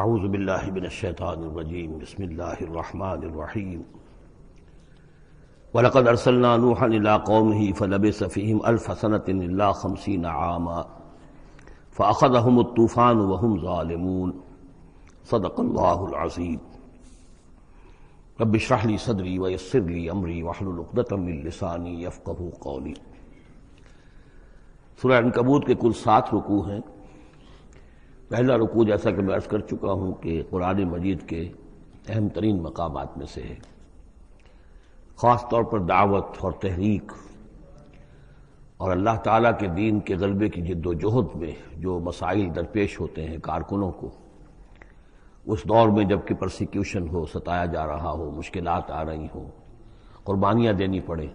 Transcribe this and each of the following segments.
اعوذ باللہ من الشیطان الرجیم بسم اللہ الرحمن الرحیم وَلَقَدْ أَرْسَلْنَا نُوحًا إِلَىٰ قَوْمِهِ فَلَبِثَ فِيهِمْ أَلْفَ سَنَةٍ إِلَّا 50 عَامًا فَأَخَذَهُمُ الطُّوفَانُ وَهُمْ ظَالِمُونَ صدق اللہ العظیم۔ رب اشرح لي صدری ويسر لي امری واحلل عقدۃ من لسانی یفقہوا قولی۔ سورہ عنکبوت کے کل 7 رکوع ہیں۔ پہلا رکوع جیسا کہ میں عرض کر چکا ہوں کہ قرآن مجید کے اہم ترین مقامات میں سے ہے، خاص طور پر دعوت اور تحریک اور اللہ تعالیٰ کے دین کے غلبے کی جد و جہد میں جو مسائل درپیش ہوتے ہیں کارکنوں کو، اس دور میں جب کہ پرسیکیوشن ہو، ستایا جا رہا ہو، مشکلات آ رہی ہوں، قربانیاں دینی پڑیں،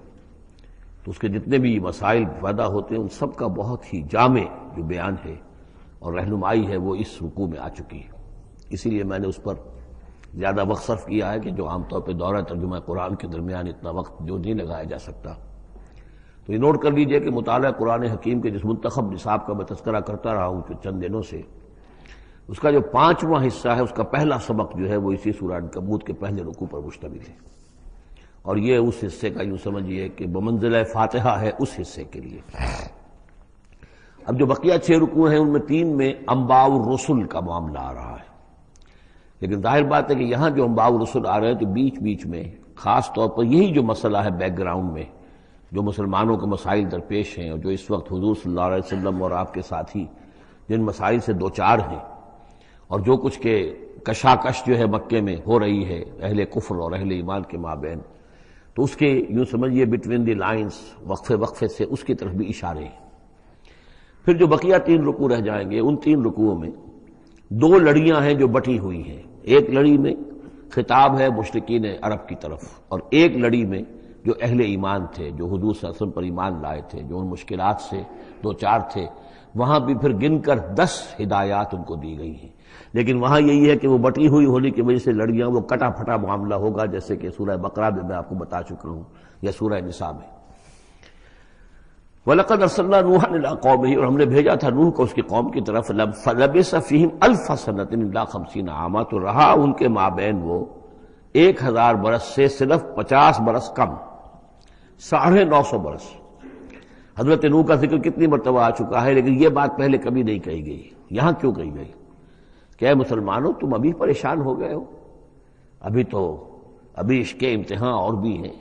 تو اس کے جتنے بھی مسائل پیدا ہوتے ہیں ان سب کا بہت ہی جامع جو بیان ہے اور رہنمائی ہے وہ اس رکوع میں آ چکی ہے۔ اسی لیے میں نے اس پر زیادہ وقت صرف کیا ہے کہ جو عام طور پہ دورہ ترجمہ قرآن کے درمیان اتنا وقت جو نہیں لگایا جا سکتا۔ تو یہ نوٹ کر لیجئے کہ مطالعہ قرآن حکیم کے جس منتخب نصاب کا میں تذکرہ کرتا رہا ہوں چند دنوں سے، اس کا جو 5واں حصہ ہے اس کا پہلا سبق جو ہے وہ اسی سورہ عنکبوت کے پہلے رکوع پر مشتمل ہے، اور یہ اس حصے کا یوں سمجھیے کہ بمنزلہ فاتحہ ہے اس حصے کے لیے۔ اب جو بقیہ 6 رکوع ہیں ان میں 3 میں انباء الرسل کا معاملہ آ رہا ہے، لیکن ظاہر بات ہے کہ یہاں جو انباء الرسل آ رہے ہیں تو بیچ بیچ میں خاص طور پر یہی جو مسئلہ ہے بیک گراؤنڈ میں جو مسلمانوں کے مسائل درپیش ہیں اور جو اس وقت حضور صلی اللہ علیہ وسلم اور آپ کے ساتھی جن مسائل سے دوچار ہیں، اور جو کچھ کہ کشاکش جو ہے مکے میں ہو رہی ہے اہل کفر اور اہل ایمان کے مابین، تو اس کے یوں سمجھیے بٹوین دی لائنز وقفے وقفے سے اس کی طرف بھی اشارے ہیں۔ پھر جو بقیہ 3 رکوع رہ جائیں گے ان 3 رکوعوں میں 2 لڑیاں ہیں جو بٹی ہوئی ہیں۔ ایک لڑی میں خطاب ہے مشرکین عرب کی طرف، اور ایک لڑی میں جو اہل ایمان تھے، جو حضور صلی اللہ علیہ وسلم پر ایمان لائے تھے، جو ان مشکلات سے دوچار تھے، وہاں بھی پھر گن کر 10 ہدایات ان کو دی گئی ہیں۔ لیکن وہاں یہی ہے کہ وہ بٹی ہوئی ہونے کی وجہ سے لڑیاں وہ کٹا پھٹا معاملہ ہوگا، جیسے کہ سورہ بقرہ میں آپ کو بتا چکا ہوں یا سورہ نساء میں۔ وَلَقَدْ أَرْسَلْنَا نُوحًا إِلَىٰ قَوْمِهِ، اور ہم نے بھیجا تھا نوح کو اس کی قوم کی طرف، فَلَبِثَ فِيهِمْ أَلْفَ سَنَةٍ إِلَّا 50 عَامًا، تو رہا ان کے مابین وہ 1000 برس سے صرف 50 برس کم، 950 برس۔ حضرت نوح کا ذکر کتنی مرتبہ آ چکا ہے، لیکن یہ بات پہلے کبھی نہیں کہی گئی، یہاں کیوں کہی گئی کہ اے مسلمانوں تم ابھی پریشان ہو گئے ہو، ابھی عشق امتحان اور بھی ہیں۔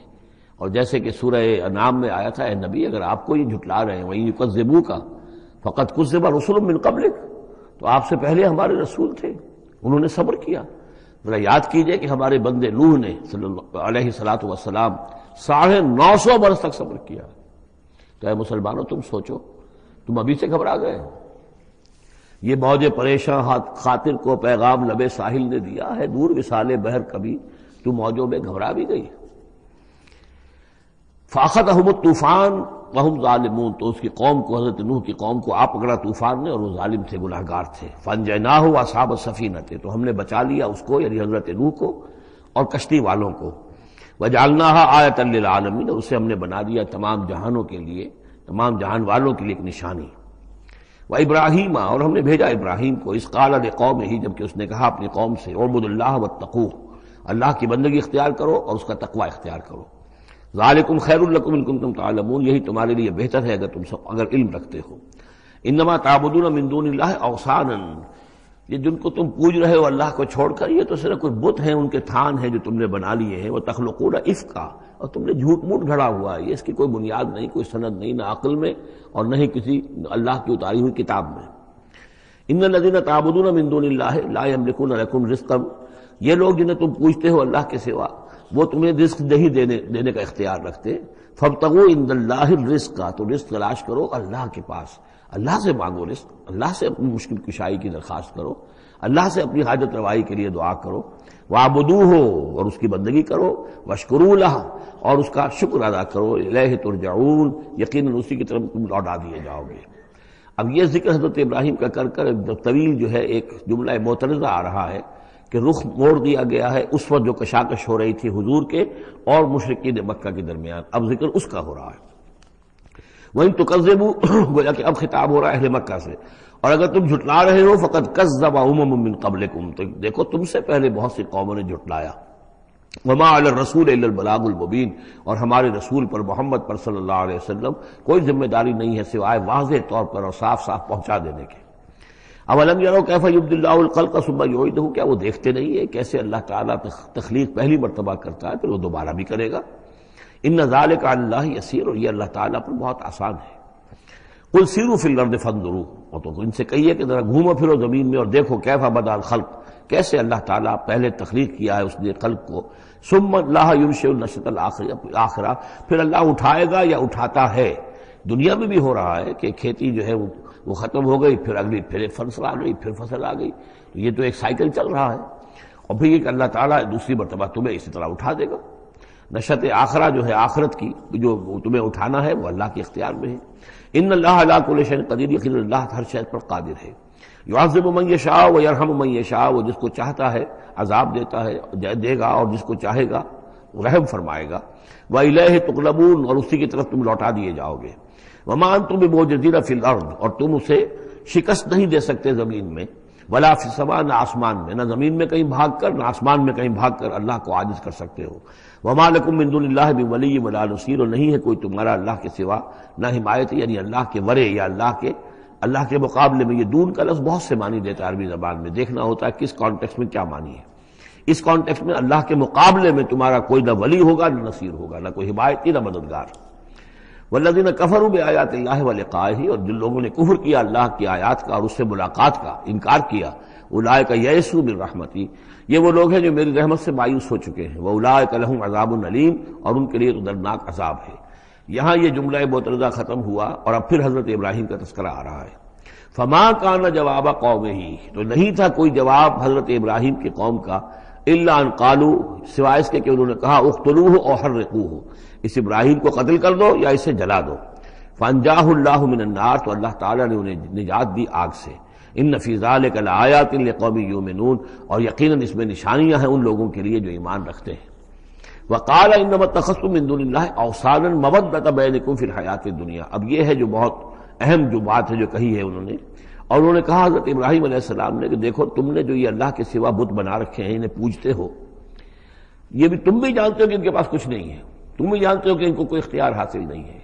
اور جیسے کہ سورہ انعام میں آیا تھا، اے نبی اگر آپ کو یہ جھٹلا رہے ہیں وَإِن يُكَذِّبُوكَ فَقَدْ كُذِّبَ رُسُلٌ مِّن قَبْلِكَ، تو آپ سے پہلے ہمارے رسول تھے، انہوں نے صبر کیا۔ ذرا یاد کیجئے کہ ہمارے بندے نوح نے صلی اللہ علیہ الصلوۃ والسلام 950 برس تک صبر کیا۔ تو اے مسلمانوں تم سوچو، تم ابھی سے گھبرا گئے ہو؟ یہ موج پریشاں خاطر کو پیغام لبے ساحل نے دیا ہے، دور وصال بحر کبھی تو موجوں میں گھبرا بھی گئی۔ فَأَخَذَهُمُ الطُّوفَانُ وَهُمْ ظَالِمُونَ، تو اس کی قوم کو، حضرت نوح کی قوم کو آ پکڑا طوفان نے، اور وہ ظالم تھے، گناہگار تھے۔ فَأَنجَيْنَاهُ وَأَصْحَابَ السَّفِينَةِ، تو ہم نے بچا لیا اس کو یعنی حضرت نوح کو اور کشتی والوں کو۔ وَجَعَلْنَاهَا آیَةً لِّلْعَالَمِينَ، اسے ہم نے بنا دیا تمام جہانوں کے لیے، تمام جہان والوں کے لیے ایک نشانی۔ وَإِبْرَاهِيمَ، اور ہم نے بھیجا ابراہیم کو، اذ قال لقومه، جبکہ اس نے کہا اپنی قوم سے، اعبدوا اللہ واتقوہ، اللہ کی بندگی اختیار کرو اور اس کا تقوی اختیار کرو۔ ذالکم خیر لکم ان کنتم تعلمون، یہی تمہارے لیے بہتر ہے اگر علم رکھتے ہو۔ انما تعبدون من دون اللہ اوثانا، یہ جن کو تم پوج رہے ہو اللہ کو چھوڑ کر، یہ تو صرف کوئی بت ہیں، ان کے تھان ہیں جو تم نے بنا لیے ہیں۔ وتخلقون افکا، اور تم نے جھوٹ موٹ گھڑا ہوا ہے، یہ اس کی کوئی بنیاد نہیں، کوئی سند نہیں، نہ عقل میں اور نہ ہی کسی اللہ کی اتاری ہوئی کتاب میں۔ ان الذین تعبدون من دون اللہ لا یملکون لکم رزقا، یہ لوگ جنہیں تم پوجتے ہو اللہ کے سوا وہ تمہیں رزق نہیں دینے کا اختیار رکھتے۔ فابتغوا عند اللہ الرزق، تو رزق تلاش کرو اللہ کے پاس، اللہ سے مانگو رزق، اللہ سے اپنی مشکل کشائی کی درخواست کرو، اللہ سے اپنی حاجت روائی کے لیے دعا کرو۔ وَاعْبُدُوهُ، اور اس کی بندگی کرو، وَاشْكُرُوا لَهُ، اور اس کا شکر ادا کرو، إِلَيْهِ تُرْجَعُونَ، یقیناً اسی کی طرف تم لوٹا دیے جاؤ گے۔ اب یہ ذکر حضرت ابراہیم کا کر طویل جو ہے ایک جملہ معترضہ آ رہا ہے کہ رخ موڑ دیا گیا ہے اس وقت جو کشاکش ہو رہی تھی حضور کے اور مشرکین مکہ کے درمیان، اب ذکر اس کا ہو رہا ہے۔ وَإِن تُكَذِّبُوا، گویا کہ اب خطاب ہو رہا ہے اہل مکہ سے، اور اگر تم جھٹلا رہے ہو فقد کذب امم من قبلکم، تو دیکھو تم سے پہلے بہت سی قوموں نے جھٹلایا. وما علی الرسول الا البلاغ المبین، اور ہمارے رسول پر محمد پر صلی اللہ علیہ وسلم کوئی ذمہ داری نہیں ہے سوائے واضح طور پر اور صاف صاف پہنچا دینے کے. اولم یروا کیف یبدی اللہ الخلق ثم یعیدہ، کیا وہ دیکھتے نہیں ہے کیسے اللہ تعالیٰ تخلیق پہلی مرتبہ کرتا ہے پھر وہ دوبارہ بھی کرے گا. ان ذلک علی اللہ یسیر، اور یہ اللہ تعالیٰ پر بہت آسان ہے. قل سیروا فی الارض فانظروا، اور تو ان سے کہیے کہ ذرا گھومو پھرو زمین میں اور دیکھو کیف بدا الخلق، کیسے اللہ تعالیٰ پہلے تخلیق کیا ہے اس نے خلق کو. ثم اللہ ینشئ النشأۃ الآخرہ، پھر اللہ اٹھائے گا یا اٹھاتا ہے. دنیا میں بھی ہو رہا ہے کہ کھیتی جو ہے وہ ختم ہو گئی، پھر اگلی پھر فصل آ گئی، پھر فصل آ گئی، تو یہ تو ایک سائیکل چل رہا ہے. اور پھر یہ کہ اللہ تعالیٰ دوسری مرتبہ تمہیں اسی طرح اٹھا دے گا. نشأۃ آخرہ جو ہے آخرت کی جو تمہیں اٹھانا ہے وہ اللہ کے اختیار میں ہے. ان اللہ علی کل شیء قدیر، یقینا اللہ ہر شے پر قادر ہے. یعذب من یشاء ویرحم من یشاء، وہ جس کو چاہتا ہے عذاب دیتا ہے دے گا، اور جس کو چاہے گا رحم فرمائے گا. وإلیہ تقلبون، اور اسی کی طرف تم لوٹا دیے جاؤ گے. وما انتم بمعجزین فی الارض، اور تم اسے شکست نہیں دے سکتے زمین میں. ولا فی السماء، نہ آسمان میں، نہ زمین میں کہیں بھاگ کر نہ آسمان میں کہیں بھاگ کر اللہ کو عاجز کر سکتے ہو. وما لکم من دون اللہ من ولی ولا نصیر، اور نہیں ہے کوئی تمہارا اللہ کے سوا نہ حمایت، یعنی اللہ کے ورے یا اللہ کے مقابلے میں. یہ دون کا لفظ بہت سے معنی دیتا ہے عربی زبان میں، دیکھنا ہوتا ہے کس کانٹیکسٹ میں کیا معنی ہے. اس کانٹیکسٹ میں اللہ کے مقابلے میں تمہارا کوئی نہ ولی ہوگا نہ نصیر ہوگا، نہ کوئی حمایتی نہ مددگار. والذین کفروا بآیات اللہ ولقائہ، اور جن لوگوں نے کفر کیا اللہ کی آیات کا اور اس سے ملاقات کا انکار کیا. اولئک یئسوا من رحمتی، یہ وہ لوگ ہیں جو میری رحمت سے مایوس ہو چکے ہیں. واولئک لہم عذاب علیم، اور ان کے لیے تو دردناک عذاب ہے. یہاں یہ جملہ معترضہ ختم ہوا اور اب پھر حضرت ابراہیم کا تذکرہ آ رہا ہے. فما کان جواب قومہ، تو نہیں تھا کوئی جواب حضرت ابراہیم کی قوم کا، الا ان قالوا، سوائے اس کے کہ انہوں نے کہا اقتلوہ او حرقوہ، اس ابراہیم کو قتل کر دو یا اسے جلا دو. فانجاہ اللہ من النار، تو اللہ تعالیٰ نے انہیں نجات دی آگ سے. ان فی ذلک لآیات لقوم یؤمنون، اور یقیناً اس میں نشانیاں ہیں ان لوگوں کے لیے جو ایمان رکھتے ہیں. وقال انما اتخذتم من دون اللہ اوثانا مودۃ بینکم فی الحیاۃ الدنیا، اب یہ ہے جو بہت اہم جو بات ہے جو کہی ہے انہوں نے. اور انہوں نے کہا حضرت ابراہیم علیہ السلام نے کہ دیکھو تم نے جو یہ اللہ کے سوا بت بنا رکھے ہیں انہیں پوجتے ہو، یہ بھی تم بھی جانتے ہو کہ ان کے پاس کچھ نہیں ہے، تم بھی جانتے ہو کہ ان کو کوئی اختیار حاصل نہیں ہے.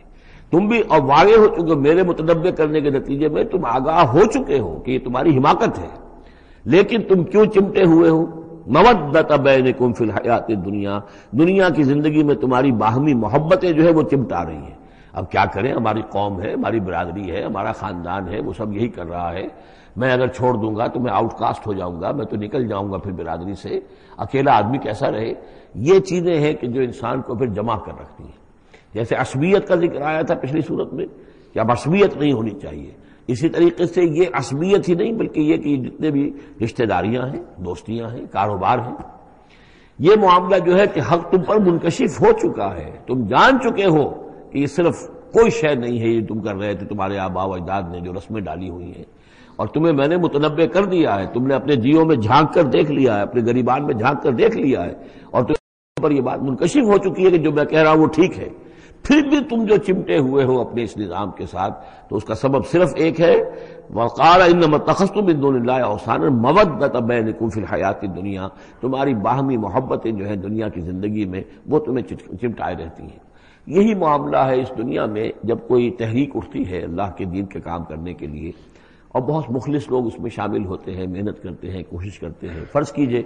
تم بھی اور واقع ہو چکے میرے متنبع کرنے کے نتیجے میں تم آگاہ ہو چکے ہو کہ یہ تمہاری حماقت ہے، لیکن تم کیوں چمٹے ہوئے ہو. مودۃ بینکم فی الحیاۃ الدنیا، دنیا کی زندگی میں تمہاری باہمی محبتیں جو ہے وہ چمٹا رہی ہیں. اب کیا کریں، ہماری قوم ہے، ہماری برادری ہے، ہمارا خاندان ہے، وہ سب یہی کر رہا ہے. میں اگر چھوڑ دوں گا تو میں آؤٹ کاسٹ ہو جاؤں گا، میں تو نکل جاؤں گا پھر برادری سے. اکیلا آدمی کیسا رہے. یہ چیزیں ہیں کہ جو انسان کو پھر جمع کر رکھتی ہیں. جیسے عصبیت کا ذکر آیا تھا پچھلی صورت میں کہ اب عصبیت نہیں ہونی چاہیے، اسی طریقے سے یہ عصبیت ہی نہیں بلکہ یہ کہ جتنے بھی رشتہ داریاں ہیں، دوستیاں ہیں، کاروبار ہیں، یہ معاملہ جو ہے کہ حق تم پر منکشف ہو چکا ہے. تم جان چکے ہو کہ یہ صرف کوئی شے نہیں ہے، یہ تم کر رہے تھے تمہارے آباء و اجداد نے جو رسمیں ڈالی ہوئی ہیں، اور تمہیں میں نے متنبع کر دیا ہے. تم نے اپنے جیوں میں جھانک کر دیکھ لیا ہے، اپنے گریبان میں جھانک کر دیکھ لیا ہے، اور تم پر یہ بات منکشف ہو چکی ہے کہ جو میں کہہ رہا ہوں وہ ٹھیک ہے. پھر بھی تم جو چمٹے ہوئے ہو اپنے اس نظام کے ساتھ، تو اس کا سبب صرف ایک ہے. وقال انما اتخذتم من دون اللہ اوثانا مودۃ بینکم فی الحیاۃ الدنیا، تمہاری باہمی محبتیں جو ہیں دنیا کی زندگی میں وہ تمہیں چمٹائے رہتی ہیں. یہی معاملہ ہے اس دنیا میں جب کوئی تحریک اٹھتی ہے اللہ کے دین کے کام کرنے کے لیے، اور بہت مخلص لوگ اس میں شامل ہوتے ہیں، محنت کرتے ہیں، کوشش کرتے ہیں. فرض کیجئے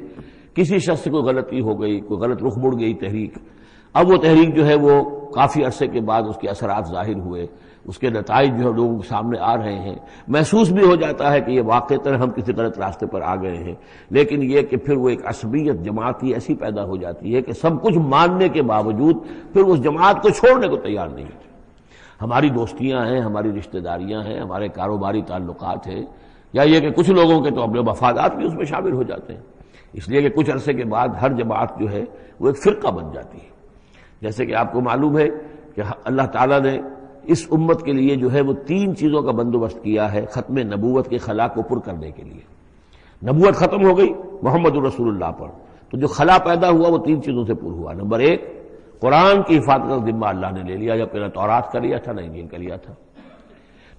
کسی شخص سے کوئی غلطی ہو گئی، کوئی غلط رخ مڑ گئی تحریک، اب وہ تحریک جو ہے وہ کافی عرصے کے بعد اس کے اثرات ظاہر ہوئے، اس کے نتائج جو ہے لوگوں کے سامنے آ رہے ہیں، محسوس بھی ہو جاتا ہے کہ یہ واقعتاً ہم کسی غلط راستے پر آ گئے ہیں. لیکن یہ کہ پھر وہ ایک عصبیت جماعتی ایسی پیدا ہو جاتی ہے کہ سب کچھ ماننے کے باوجود پھر اس جماعت کو چھوڑنے کو تیار نہیں ہوتے. ہماری دوستیاں ہیں، ہماری رشتہ داریاں ہیں، ہمارے کاروباری تعلقات ہیں، یا یہ کہ کچھ لوگوں کے تو اپنے مفادات بھی اس میں شامل ہو جاتے ہیں، اس لیے کہ کچھ عرصے کے بعد ہر جماعت جو ہے وہ ایک فرقہ بن جاتی ہے. جیسے کہ آپ کو معلوم ہے کہ اللہ تعالیٰ نے اس امت کے لیے جو ہے وہ 3 چیزوں کا بندوبست کیا ہے ختم نبوت کے خلا کو پر کرنے کے لیے. نبوت ختم ہو گئی محمد الرسول اللہ پر، تو جو خلا پیدا ہوا وہ 3 چیزوں سے پر ہوا. نمبر 1، قرآن کی حفاظت کا ذمہ اللہ نے لے لیا، جب پہلے تورات کا لیا تھا نہ انجیل کا لیا تھا.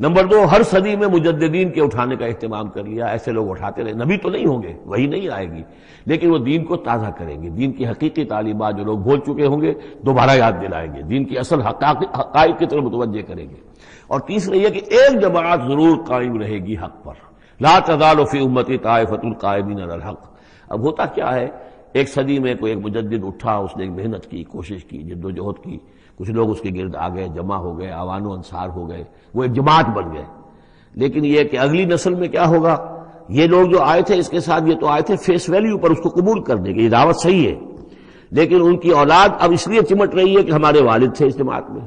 نمبر 2، ہر صدی میں مجددین کے اٹھانے کا اہتمام کر لیا، ایسے لوگ اٹھاتے رہے، نبی تو نہیں ہوں گے، وہی نہیں آئے گی، لیکن وہ دین کو تازہ کریں گے، دین کی حقیقی تعلیمات جو لوگ بھول چکے ہوں گے دوبارہ یاد دلائیں گے، دین کی اصل حقائق کی طرف متوجہ کریں گے۔ اور تیسرا یہ کہ ایک جماعت ضرور قائم رہے گی حق پر، لا تزال فی امتی طائفۃ قائمین علی الحق۔ اب ہوتا کیا ہے، ایک صدی میں کوئی ایک مجدد اٹھا، اس نے ایک محنت کی، کوشش کی، جد و جہد کی، کچھ لوگ اس کے گرد آ گئے، جمع ہو گئے، آوان و انصار ہو گئے، وہ ایک جماعت بن گئے۔ لیکن یہ کہ اگلی نسل میں کیا ہوگا، یہ لوگ جو آئے تھے اس کے ساتھ، یہ تو آئے تھے فیس ویلیو پر اس کو قبول کرنے کے، یہ دعوت صحیح ہے، لیکن ان کی اولاد اب اس لیے چمٹ رہی ہے کہ ہمارے والد تھے اس جماعت میں۔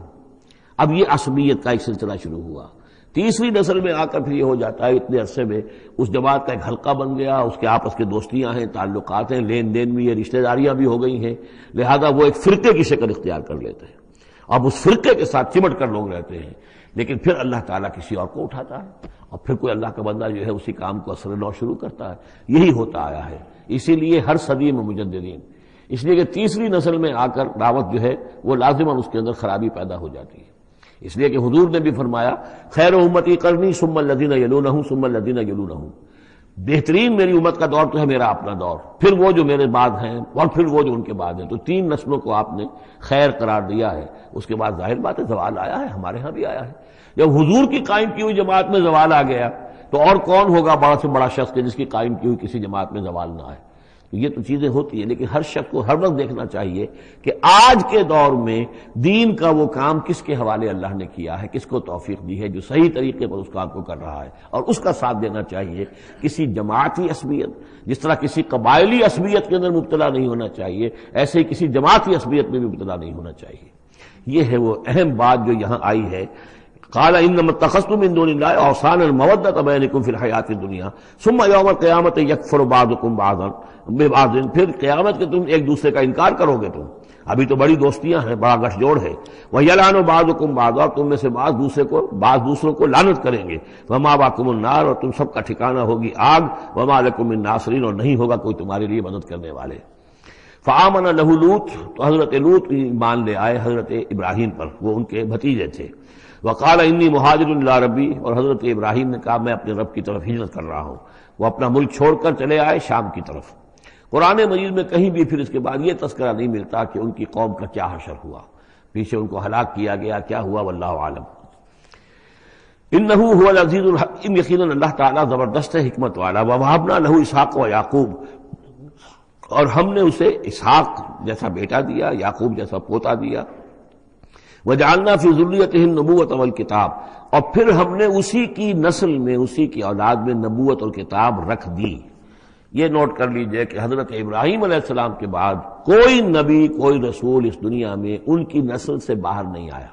اب یہ عصبیت کا ایک سلسلہ شروع ہوا۔ تیسری نسل میں آ کر پھر یہ ہو جاتا ہے، اتنے عرصے میں اس جماعت کا ایک حلقہ بن گیا، اس کے آپس کے دوستیاں ہیں، تعلقات ہیں، لین دین بھی ہے، رشتہ داریاں بھی ہو گئی ہیں، لہذا وہ ایک فرقے کی شکل اختیار کر لیتے ہیں۔ اب اس فرقے کے ساتھ چمٹ کر لوگ رہتے ہیں، لیکن پھر اللہ تعالیٰ کسی اور کو اٹھاتا ہے، اور پھر کوئی اللہ کا بندہ جو ہے اسی کام کو اثر نو شروع کرتا ہے۔ یہی ہوتا آیا ہے، اسی لیے ہر صدی میں مجددین، اس لیے کہ تیسری نسل میں آ کر دعوت جو ہے وہ لازماً اس کے اندر خرابی پیدا ہو جاتی ہے۔ اس لیے کہ حضور نے بھی فرمایا، خیر امتی قرنی ثم الذین یلونہم ثم الذین یلونہم، بہترین میری امت کا دور تو ہے میرا اپنا دور، پھر وہ جو میرے بعد ہیں، اور پھر وہ جو ان کے بعد ہیں۔ تو 3 نسلوں کو آپ نے خیر قرار دیا ہے۔ اس کے بعد ظاہر بات ہے زوال آیا ہے، ہمارے ہاں بھی آیا ہے۔ جب حضور کی قائم کی ہوئی جماعت میں زوال آ گیا تو اور کون ہوگا بڑا سے بڑا شخص جس کی قائم کی ہوئی کسی جماعت میں زوال نہ آئے۔ تو یہ تو چیزیں ہوتی ہیں، لیکن ہر شخص کو ہر وقت دیکھنا چاہیے کہ آج کے دور میں دین کا وہ کام کس کے حوالے اللہ نے کیا ہے، کس کو توفیق دی ہے جو صحیح طریقے پر اس کام کو کر رہا ہے، اور اس کا ساتھ دینا چاہیے۔ کسی جماعتی عصبیت، جس طرح کسی قبائلی عصبیت کے اندر مبتلا نہیں ہونا چاہیے، ایسے ہی کسی جماعتی عصبیت میں بھی مبتلا نہیں ہونا چاہیے۔ یہ ہے وہ اہم بات جو یہاں آئی ہے۔ قال انما اتخذتم من دون الله اوثانا مودة بينكم في الحیاۃ الدنیا ثم یوم القیامة یکفر بعضکم بعضا ببعض، پھر قیامت کے تم ایک دوسرے کا انکار کرو گے، تم ابھی تو بڑی دوستیاں ہیں، بڑا گٹھ جوڑ ہے۔ وَيَلْعَنُ بَعْضُكُمْ بَعْضًا، تم میں سے بعض دوسروں کو لعنت کریں گے۔ وَمَأْوَاكُمُ النَّارُ، اور تم سب کا ٹھکانہ ہوگی آگ۔ وَمَا لَكُم مِّن نَّاصِرِينَ، اور نہیں ہوگا کوئی تمہارے لیے مدد کرنے والے۔ فآمن لہ لوط، تو حضرت لوط ایمان لے آئے حضرت ابراہیم پر، وہ ان کے بھتیجے تھے۔ وقال انی مہاجر الی ربی، اور حضرت ابراہیم نے کہا میں اپنے رب کی طرف ہجرت کر رہا ہوں۔ وہ اپنا ملک چھوڑ کر چلے آئے شام کی طرف۔ قرآن مجید میں کہیں بھی پھر اس کے بعد یہ تذکرہ نہیں ملتا کہ ان کی قوم کا کیا حشر ہوا، پیچھے ان کو ہلاک کیا گیا، کیا ہوا، واللہ عالم۔ انہ هو العزیز الحکیم، یقیناً اللہ تعالیٰ زبردست ہے، حکمت والا۔ ووہبنا لہ اسحاق و یعقوب، اور ہم نے اسے اسحاق جیسا بیٹا دیا، یعقوب جیسا پوتا دیا۔ وجعلنا فی ذریتہ النبوۃ والکتاب، اور پھر ہم نے اسی کی نسل میں، اسی کی اولاد میں نبوت اور کتاب رکھ دی۔ یہ نوٹ کر لیجئے کہ حضرت ابراہیم علیہ السلام کے بعد کوئی نبی، کوئی رسول اس دنیا میں ان کی نسل سے باہر نہیں آیا،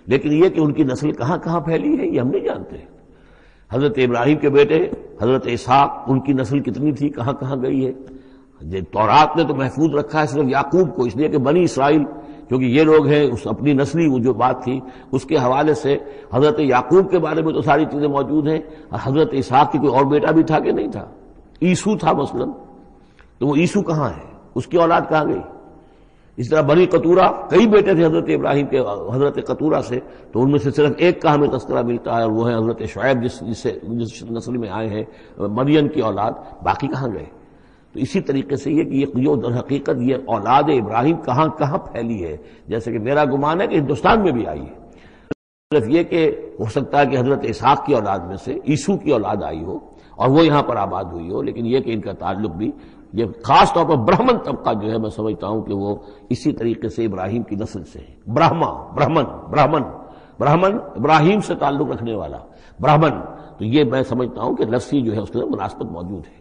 لیکن یہ کہ ان کی نسل کہاں کہاں پھیلی ہے یہ ہم نہیں جانتے۔ حضرت ابراہیم کے بیٹے حضرت اسحاق، ان کی نسل کتنی تھی، کہاں کہاں گئی ہے۔ تورات نے تو محفوظ رکھا ہے صرف یعقوب کو، اس لیے کہ بنی اسرائیل کیونکہ یہ لوگ ہیں، اس اپنی نسلی وہ جو بات تھی اس کے حوالے سے حضرت یعقوب کے بارے میں تو ساری چیزیں موجود ہیں۔ حضرت اسحاق کی کوئی اور بیٹا بھی تھا کہ نہیں تھا، عیسو تھا مثلا، تو وہ عیسو کہاں ہے، اس کی اولاد کہاں گئی۔ اس طرح بنی قطورہ، کئی بیٹے تھے حضرت ابراہیم کے حضرت قطورہ سے، تو ان میں سے صرف ایک کا ہمیں تذکرہ ملتا ہے، اور وہ ہے حضرت شعیب جس نسل میں آئے ہیں، مریم کی اولاد، باقی کہاں گئے۔ تو اسی طریقے سے یہ کہ یہ در حقیقت یہ اولاد ابراہیم کہاں کہاں پھیلی ہے، جیسے کہ میرا گمان ہے کہ ہندوستان میں بھی آئی ہے۔ صرف یہ کہ ہو سکتا ہے کہ حضرت اسحاق کی اولاد میں سے عیسو کی اولاد آئی ہو اور وہ یہاں پر آباد ہوئی ہو، لیکن یہ کہ ان کا تعلق بھی یہ خاص طور پر برہمن طبقہ جو ہے، میں سمجھتا ہوں کہ وہ اسی طریقے سے ابراہیم کی نسل سے ہے۔ برہمن ابراہیم سے تعلق رکھنے والا برہمن، تو یہ میں سمجھتا ہوں کہ لفظی جو ہے اس میں مناسبت موجود ہے۔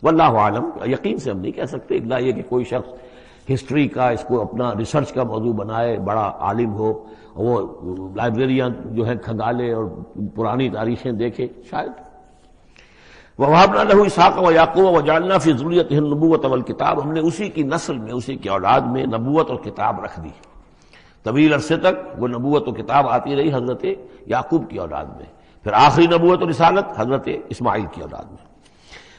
واللہ عالم، یقین سے ہم نہیں کہہ سکتے، الا یہ کہ کوئی شخص ہسٹری کا اس کو اپنا ریسرچ کا موضوع بنائے، بڑا عالم ہو، وہ لائبریریاں جو ہے کھنگالے اور پرانی تاریخیں دیکھے، شاید۔ وَوَهَبْنَا لَهُ إِسْحَاقَ وَيَعْقُوبَ وَجَعَلْنَا فِي ذُرِّيَّتِهِ النُّبُوَّةَ وَالْكِتَابَ، ہم نے اسی کی نسل میں، اسی کی اولاد میں نبوت اور کتاب رکھ دی۔ طویل عرصے تک وہ نبوت و کتاب آتی رہی حضرت یعقوب کی اولاد میں، پھر آخری نبوت و رسالت حضرت اسماعیل کی اولاد میں۔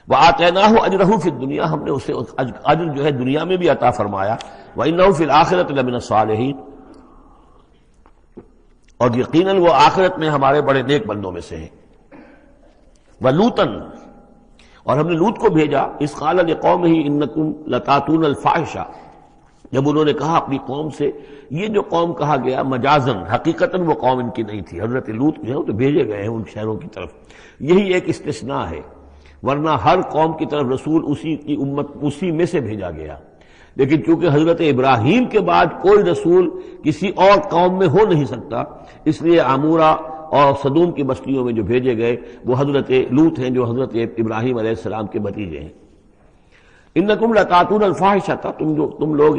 وَآتَيْنَاهُ أَجْرَهُ فِي الدُّنْيَا، ہم نے اسے اجر جو ہے دنیا میں بھی عطا فرمایا۔ وَإِنَّهُ فِي الْآخِرَةِ لَمِنَ الصَّالِحِينَ، اور یقیناً وہ آخرت میں ہمارے بڑے نیک بندوں میں سے ہیں۔ وَلُوطًا، اور ہم نے لوط کو بھیجا، اذ قال لقومہ انکم لتاتون الفاحشہ، جب انہوں نے کہا اپنی قوم سے، یہ جو قوم کہا گیا مجازن، حقیقتاً وہ قوم ان کی نہیں تھی، حضرت لوط جو ہے وہ تو بھیجے گئے ہیں ان شہروں کی طرف، یہی ایک استثناء ہے، ورنہ ہر قوم کی طرف رسول اسی کی امت اسی میں سے بھیجا گیا، لیکن چونکہ حضرت ابراہیم کے بعد کوئی رسول کسی اور قوم میں ہو نہیں سکتا، اس لیے عمورہ اور صدوم کی بستیوں میں جو بھیجے گئے وہ حضرت لوط ہیں جو حضرت ابراہیم علیہ السلام کے بھتیجے ہیں۔ انکم لتاتون الفاحشہ، تم لوگ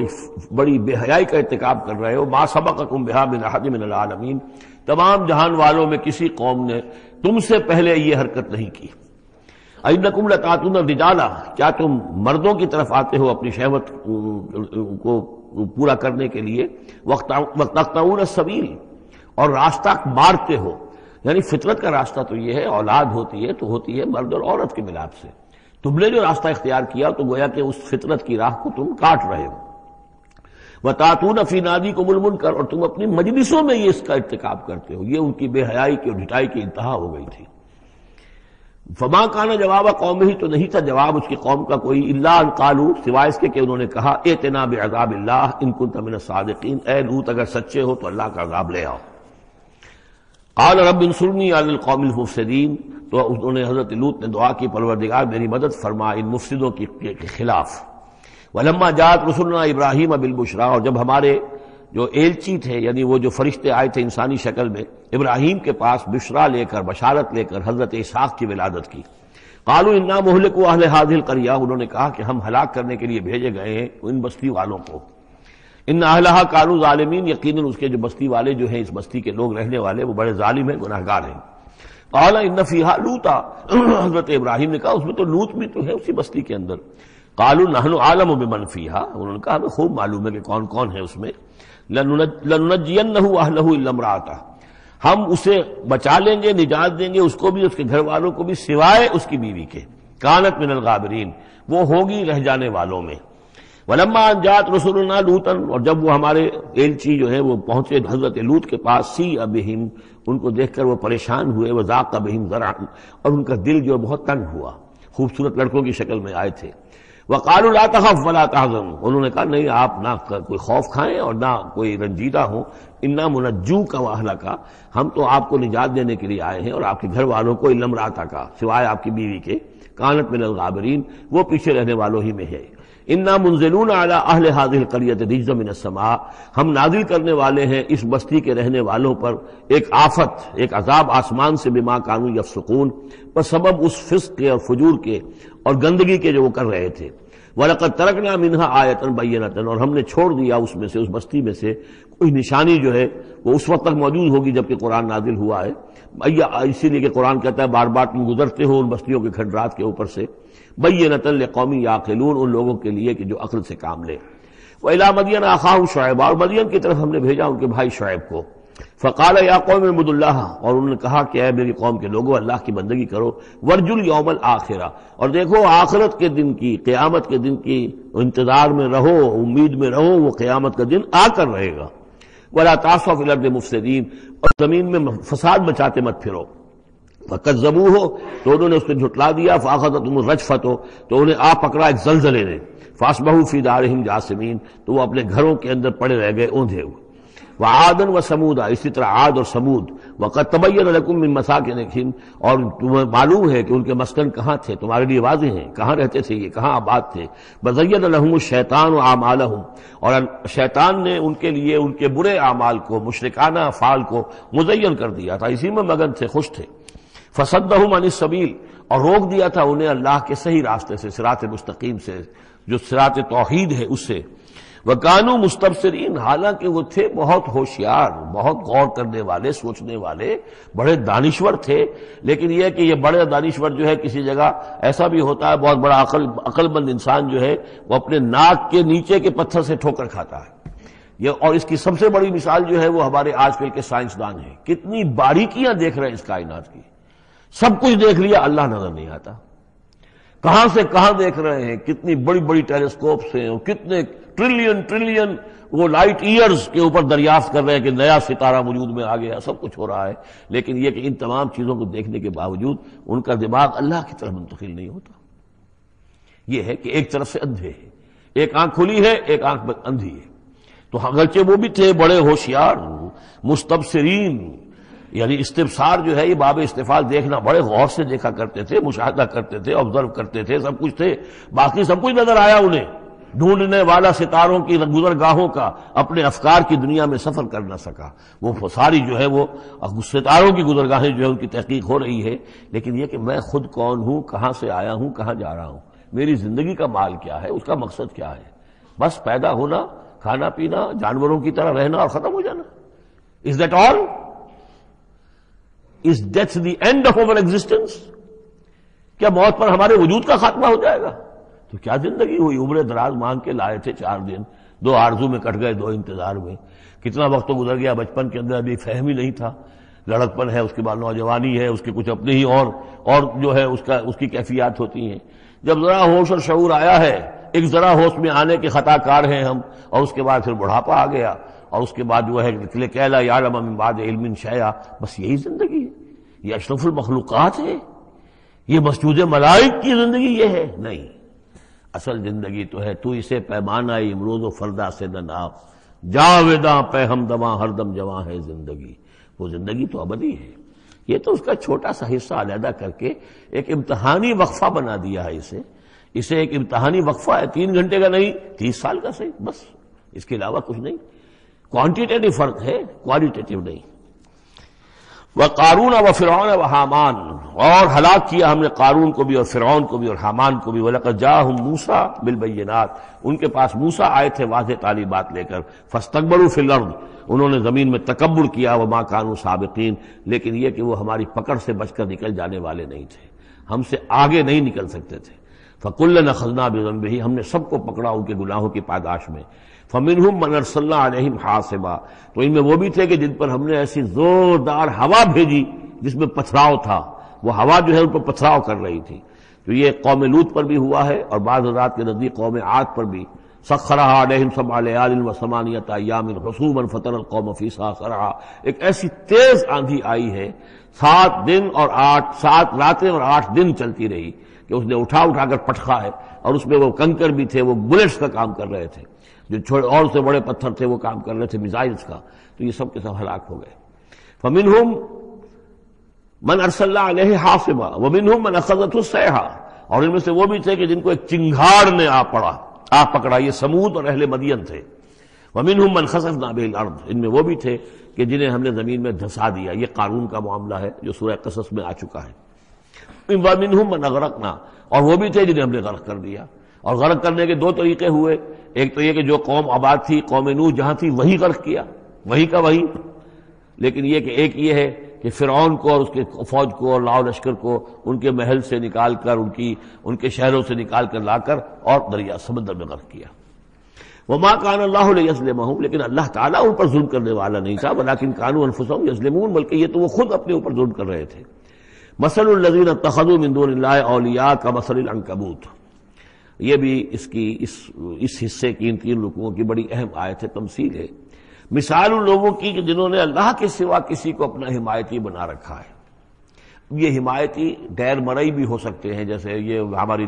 بڑی بے حیائی کا ارتکاب کر رہے ہو، ما سبقکم بہا من احد من العالمین، تمام جہان والوں میں کسی قوم نے تم سے پہلے یہ حرکت نہیں کی۔ انکم لتاتون الرجال، کیا تم مردوں کی طرف آتے ہو اپنی شہوت کو پورا کرنے کے لیے، وتقطعون السبیل، اور راستہ مارتے ہو، یعنی فطرت کا راستہ تو یہ ہے، اولاد ہوتی ہے تو ہوتی ہے مرد اور عورت کے ملاپ سے، تم نے جو راستہ اختیار کیا تو گویا کہ اس فطرت کی راہ کو تم کاٹ رہے ہو۔ وَتَأْتُونَ فِي نَادِيكُمُ الْمُنكَرَ، اور تم اپنی مجلسوں میں یہ اس کا ارتکاب کرتے ہو، یہ ان کی بے حیائی کی اور ڈھٹائی کی انتہا ہو گئی تھی۔ فما کان جواب قومہ، تو نہیں تھا جواب اس کی قوم کا کوئی، الا ان قالوا، سوائے اس کے کہ انہوں نے کہا ائتنا بعذاب اللہ ان کنت من الصادقین، اے لوط اگر سچے ہو تو اللہ کا عذاب لے آؤ۔ قال رب انصرنی علی القوم المفسدین، تو انہوں نے حضرت لوط نے دعا کی پروردگار میری مدد فرما ان مفسدوں کے خلاف۔ ولما جاءت رسلنا ابراہیم بالبشریٰ، اور جب ہمارے جو ایلچی تھے یعنی وہ جو فرشتے آئے تھے انسانی شکل میں ابراہیم کے پاس بشرا لے کر، بشارت لے کر حضرت اسحاق کی ولادت کی، قالوا انا مہلکو اہل هذه القریہ، انہوں نے کہا کہ ہم ہلاک کرنے کے لیے بھیجے گئے ہیں ان بستی والوں کو، ان اہلھا کانوا ظالمین، یقیناً اس کے جو بستی والے جو ہیں، اس بستی کے لوگ رہنے والے وہ بڑے ظالم ہیں، گناہگار ہیں۔ قال ان فیہا لوطا، حضرت ابراہیم نے کہا اس میں تو لوط بھی تو ہے اسی بستی کے اندر۔ قالوا نحن اعلم بمن فیہا، انہوں نے کہا ہمیں خوب معلوم ہے کہ کون کون ہے اس میں۔ لننجینہ اہلہ الا امرأتہ، ہم اسے بچا لیں گے، نجات دیں گے، اس کو بھی اس کے گھر والوں کو بھی، سوائے اس کی بیوی کے، کانت من الغابرین، وہ ہوگی رہ جانے والوں میں۔ ولما ان جاءت رسلنا لوطا، اور جب وہ ہمارے ایلچی جو ہے وہ پہنچے حضرت لوط کے پاس، سیء بہم، ان کو دیکھ کر وہ پریشان ہوئے، وضاق بہم ذرعا، اور ان کا دل جو بہت تنگ ہوا، خوبصورت لڑکوں کی شکل میں آئے تھے۔ وقالوا لا تخف ولا تحزن، انہوں نے کہا نہیں آپ نہ کوئی خوف کھائیں اور نہ کوئی رنجیدہ ہوں، انا منجوک واہلک، ہم تو آپ کو نجات دینے کے لیے آئے ہیں اور آپ کے گھر والوں کو، الا امرأتک، سوائے آپ کی بیوی کے، کانت من الغابرین، وہ پیچھے رہنے والوں ہی میں ہے۔ انا منزلون علی اہل هذه القریۃ رجزا من السماء، ہم نازل کرنے والے ہیں اس بستی کے رہنے والوں پر ایک آفت، ایک عذاب آسمان سے، بما کانوا یفسقون، پر سبب اس فسق کے اور فجور کے اور گندگی کے جو وہ کر رہے تھے۔ وَلَقَدْ تَرَكْنَا مِنْهَا آیَةً بَيِّنَةً، اور ہم نے چھوڑ دیا اس میں سے، اس بستی میں سے کوئی نشانی جو ہے وہ اس وقت تک موجود ہوگی جب کہ قرآن نازل ہوا ہے، اسی لیے کہ قرآن کہتا ہے بار بار تم گزرتے ہو ان بستیوں کے کھنڈرات کے اوپر سے، بَيِّنَةً لِقَوْمٍ يَعْقِلُونَ، ان لوگوں کے لیے کہ جو عقل سے کام لے۔ وَإِلَىٰ مَدْيَنَ أَخَاهُمْ شُعَيْبًا، اور مدین کی طرف ہم نے بھیجا ان کے بھائی شعیب کو۔ فقال یا قوم اعبدوا اللہ، اور انہوں نے کہا کہ اے میری قوم کے لوگوں اللہ کی بندگی کرو، وارجوا الیوم الآخرہ، اور دیکھو آخرت کے دن کی، قیامت کے دن کی انتظار میں رہو، امید میں رہو، وہ قیامت کا دن آ کر رہے گا۔ ولا تعثوا فی الارض مفسدین، اور زمین میں فساد مچاتے مت پھرو۔ فکذبوہ، تو انہوں نے اس کو جھٹلا دیا، فاخذتہم الرجفۃ، تو انہیں آ پکڑا ایک زلزلے نے، فاصبحوا فی دارہم جاثمین، تو وہ اپنے گھروں کے اندر پڑے رہ گئے اوندھے ہوئے۔ وعادا وثمودا، اسی طرح عاد اور سمود، وقد تبین لکم من مساکنہم، اور تمہیں معلوم ہے کہ ان کے مسکن کہاں تھے، تمہارے لیے واضح ہیں کہاں رہتے تھے یہ، کہاں آباد تھے۔ وزین لہم الشیطان اعمالہم، اور شیطان نے ان کے لیے ان کے برے اعمال کو، مشرکانہ افعال کو مزین کر دیا تھا، اسی میں مگن تھے، خوش تھے۔ فصدہم عن السبیل، اور روک دیا تھا انہیں اللہ کے صحیح راستے سے، صراط مستقیم سے، جو صراط توحید ہے اس سے۔ وَكَانُوا مُسْتَبْصِرِينَ، حالانکہ وہ تھے بہت ہوشیار، بہت غور کرنے والے، سوچنے والے، بڑے دانشور تھے، لیکن یہ کہ یہ بڑے دانشور جو ہے کسی جگہ ایسا بھی ہوتا ہے، بہت بڑا عقل مند انسان جو ہے وہ اپنے ناک کے نیچے کے پتھر سے ٹھوکر کھاتا ہے۔ یہ اور اس کی سب سے بڑی مثال جو ہے وہ ہمارے آج کل کے سائنسدان ہیں، کتنی باریکیاں دیکھ رہے ہیں اس کائنات کی، سب کچھ دیکھ لیا، اللہ نظر نہیں آتا۔ کہاں سے کہاں دیکھ رہے ہیں، کتنی بڑی بڑی ٹیلیسکوپس ہیں اور کتنے ٹریلین وہ لائٹ ایئرز کے اوپر دریافت کر رہے ہیں کہ نیا ستارہ وجود میں آ گیا، سب کچھ ہو رہا ہے، لیکن یہ کہ ان تمام چیزوں کو دیکھنے کے باوجود ان کا دماغ اللہ کی طرف منتقل نہیں ہوتا۔ یہ ہے کہ ایک طرف سے اندھے ہیں، ایک آنکھ کھلی ہے، ایک آنکھ اندھی ہے۔ تو اگرچہ وہ بھی تھے بڑے ہوشیار مستبصرین، یعنی استبصار جو ہے یہ باب استفال، دیکھنا بڑے غور سے دیکھا کرتے تھے، مشاہدہ کرتے تھے، آبزرو کرتے تھے، سب کچھ تھے، باقی سب کچھ نظر آیا انہیں۔ ڈھونڈنے والا ستاروں کی گزرگاہوں کا اپنے افکار کی دنیا میں سفر کر نہ سکا، وہ ساری جو ہے وہ ستاروں کی گزرگاہیں جو ہے ان کی تحقیق ہو رہی ہے، لیکن یہ کہ میں خود کون ہوں، کہاں سے آیا ہوں، کہاں جا رہا ہوں، میری زندگی کا مال کیا ہے، اس کا مقصد کیا ہے؟ بس پیدا ہونا، کھانا پینا، جانوروں کی طرح رہنا اور ختم ہو جانا۔ Is that all? Is death the end of our existence? کیا موت پر ہمارے وجود کا خاتمہ ہو جائے گا؟ تو کیا زندگی ہوئی؟ عمر دراز مانگ کے لائے تھے 4 دن، 2 آرزو میں کٹ گئے، 2 انتظار میں، کتنا وقت تو گزر گیا۔ بچپن کے اندر ابھی فہم ہی نہیں تھا، لڑکپن ہے، اس کے بعد نوجوانی ہے، اس کے کچھ اپنے ہی اور جو ہے اس کی کیفیات ہوتی ہیں۔ جب ذرا ہوش اور شعور آیا ہے، ایک ذرا ہوش میں آنے کے خطا کار ہیں ہم، اور اس کے بعد پھر بڑھاپا آ گیا، اور اس کے بعد جو ہے کہلا یعلم من بعد علم شیئا، بس یہی زندگی ہے؟ یہ اشرف المخلوقات ہے؟ یہ مسجود ملائک کی زندگی یہ ہے؟ نہیں، اصل زندگی تو ہے تو اسے پیمانہ امروز و فردا سے نہ ناپ، جاویداں پہ ہمدماں ہر دم جواں ہے زندگی، وہ زندگی تو ابدی ہے۔ یہ تو اس کا چھوٹا سا حصہ علیحدہ کر کے ایک امتحانی وقفہ بنا دیا ہے، اسے ایک امتحانی وقفہ ہے، 3 گھنٹے کا نہیں، 30 سال کا صحیح، بس اس کے علاوہ کچھ نہیں۔ کوانٹیٹیو فرق ہے، کوالیٹیٹیو نہیں۔ وقارون وفرعون وحامان، اور ہلاک کیا ہم نے قارون کو بھی اور فرعون کو بھی اور حامان کو بھی۔ وَلَقَدْ جَاءَهُم مُوسَىٰ بِالْبَيِّنَاتِ، ان کے پاس موسیٰ آئے تھے واضح تعلیمات لے کر۔ فَاسْتَكْبَرُوا فِي الْأَرْضِ، انہوں نے زمین میں تکبر کیا۔ وَمَا كَانُوا سَابِقِينَ، لیکن یہ کہ وہ ہماری پکڑ سے بچ کر نکل جانے والے نہیں تھے، ہم سے آگے نہیں نکل سکتے تھے۔ فَكُلًّا أَخَذْنَا بِذَنبِهِ، ہم نے سب کو پکڑا ان کے گناہوں کی پاداش میں۔ فَمِنْهُمْ مَنْ أَرْسَلْنَا عَلَيْهِمْ حَاصِبًا، تو ان میں وہ بھی تھے کہ جن پر ہم نے ایسی زوردار ہوا بھیجی جس میں پتھراؤ تھا، وہ ہوا جو ہے ان پر پتھراؤ کر رہی تھی۔ تو یہ قوم لوط پر بھی ہوا ہے، اور بعض حضرات کے نزدیک قوم عاد پر بھی۔ سخرها عليهم 7 ليال و8 ايام حسوما فترى القوم فيها صرعا، ایک ایسی تیز آندھی آئی ہے، 7 راتیں اور 8 دن چلتی رہی کہ اس نے اٹھا کر پٹخا ہے، اور اس میں وہ کنکر بھی تھے، وہ بلٹس کا کام کر رہے تھے، جو اور سے بڑے پتھر تھے وہ کام کر رہے تھے میزائلز کا، تو یہ سب کے سب ہلاک ہو گئے۔ فمنهم من ارسلنا علیہ حاصبا ومنهم من اخذته الصیحہ، اور ان میں سے وہ بھی تھے کہ جن کو ایک چنگھاڑ نے آ پکڑا، یہ سمود اور اہل مدین تھے۔ ومنهم من خسفنا به الارض، ان میں وہ بھی تھے کہ جنہیں ہم نے زمین میں دھسا دیا، یہ قارون کا معاملہ ہے جو سورہ قصص میں آ چکا ہے۔ ومنهم من اغرقنا، اور وہ بھی تھے جنہیں ہم نے غرق کر دیا، اور غرق کرنے کے 2 طریقے ہوئے، ایک تو یہ کہ جو قوم آباد تھی، قوم نوح جہاں تھی وہی غرق کیا، وہی کا وہی، لیکن یہ کہ ایک یہ ہے کہ فرعون کو اور اس کے فوج کو اور لاؤ لشکر کو ان کے محل سے نکال کر، ان کے شہروں سے نکال کر لا کر اور دریا سمندر میں غرق کیا۔ وما كان الله ليظلمهم، لیکن اللہ تعالیٰ ان پر ظلم کرنے والا نہیں تھا، ولكن كانوا انفسهم يظلمون، بلکہ یہ تو وہ خود اپنے اوپر ظلم کر رہے تھے۔ مثل الذين اتخذوا من دون الله اولیاء كمثل العنكبوت، یہ بھی اس حصے کی ان 3 رکوعوں کی بڑی اہم آیت ہے، تمثیل ہے۔ مثال ان لوگوں کی کہ جنہوں نے اللہ کے سوا کسی کو اپنا حمایتی بنا رکھا ہے۔ یہ حمایتی غیر مرئی بھی ہو سکتے ہیں، جیسے یہ ہماری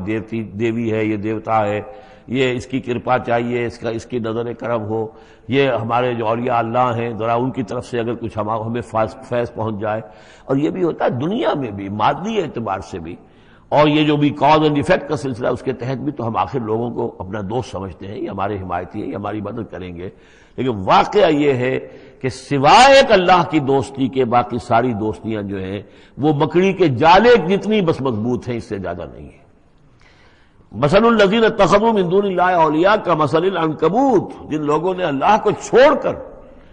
دیوی ہے، یہ دیوتا ہے، یہ اس کی کرپا چاہیے، اس کی نظر کرم ہو، یہ ہمارے جو اولیاء اللہ ہیں ذرا ان کی طرف سے اگر کچھ ہمیں فیض پہنچ جائے۔ اور یہ بھی ہوتا ہے دنیا میں بھی، مادی اعتبار سے بھی، اور یہ جو بھی کاز اینڈ ایفیکٹ کا سلسلہ اس کے تحت بھی، تو ہم آخر لوگوں کو اپنا دوست سمجھتے ہیں، یہ ہمارے حمایتی ہیں، یہ ہماری مدد کریں گے، لیکن واقعہ یہ ہے کہ سوائے ایک اللہ کی دوستی کے باقی ساری دوستیاں جو ہیں وہ مکڑی کے جالے جتنی بس مضبوط ہیں، اس سے زیادہ نہیں ہے۔ مثل الذین اتخذوا من دون اللہ اولیاء کمثل العنکبوت، جن لوگوں نے اللہ کو چھوڑ کر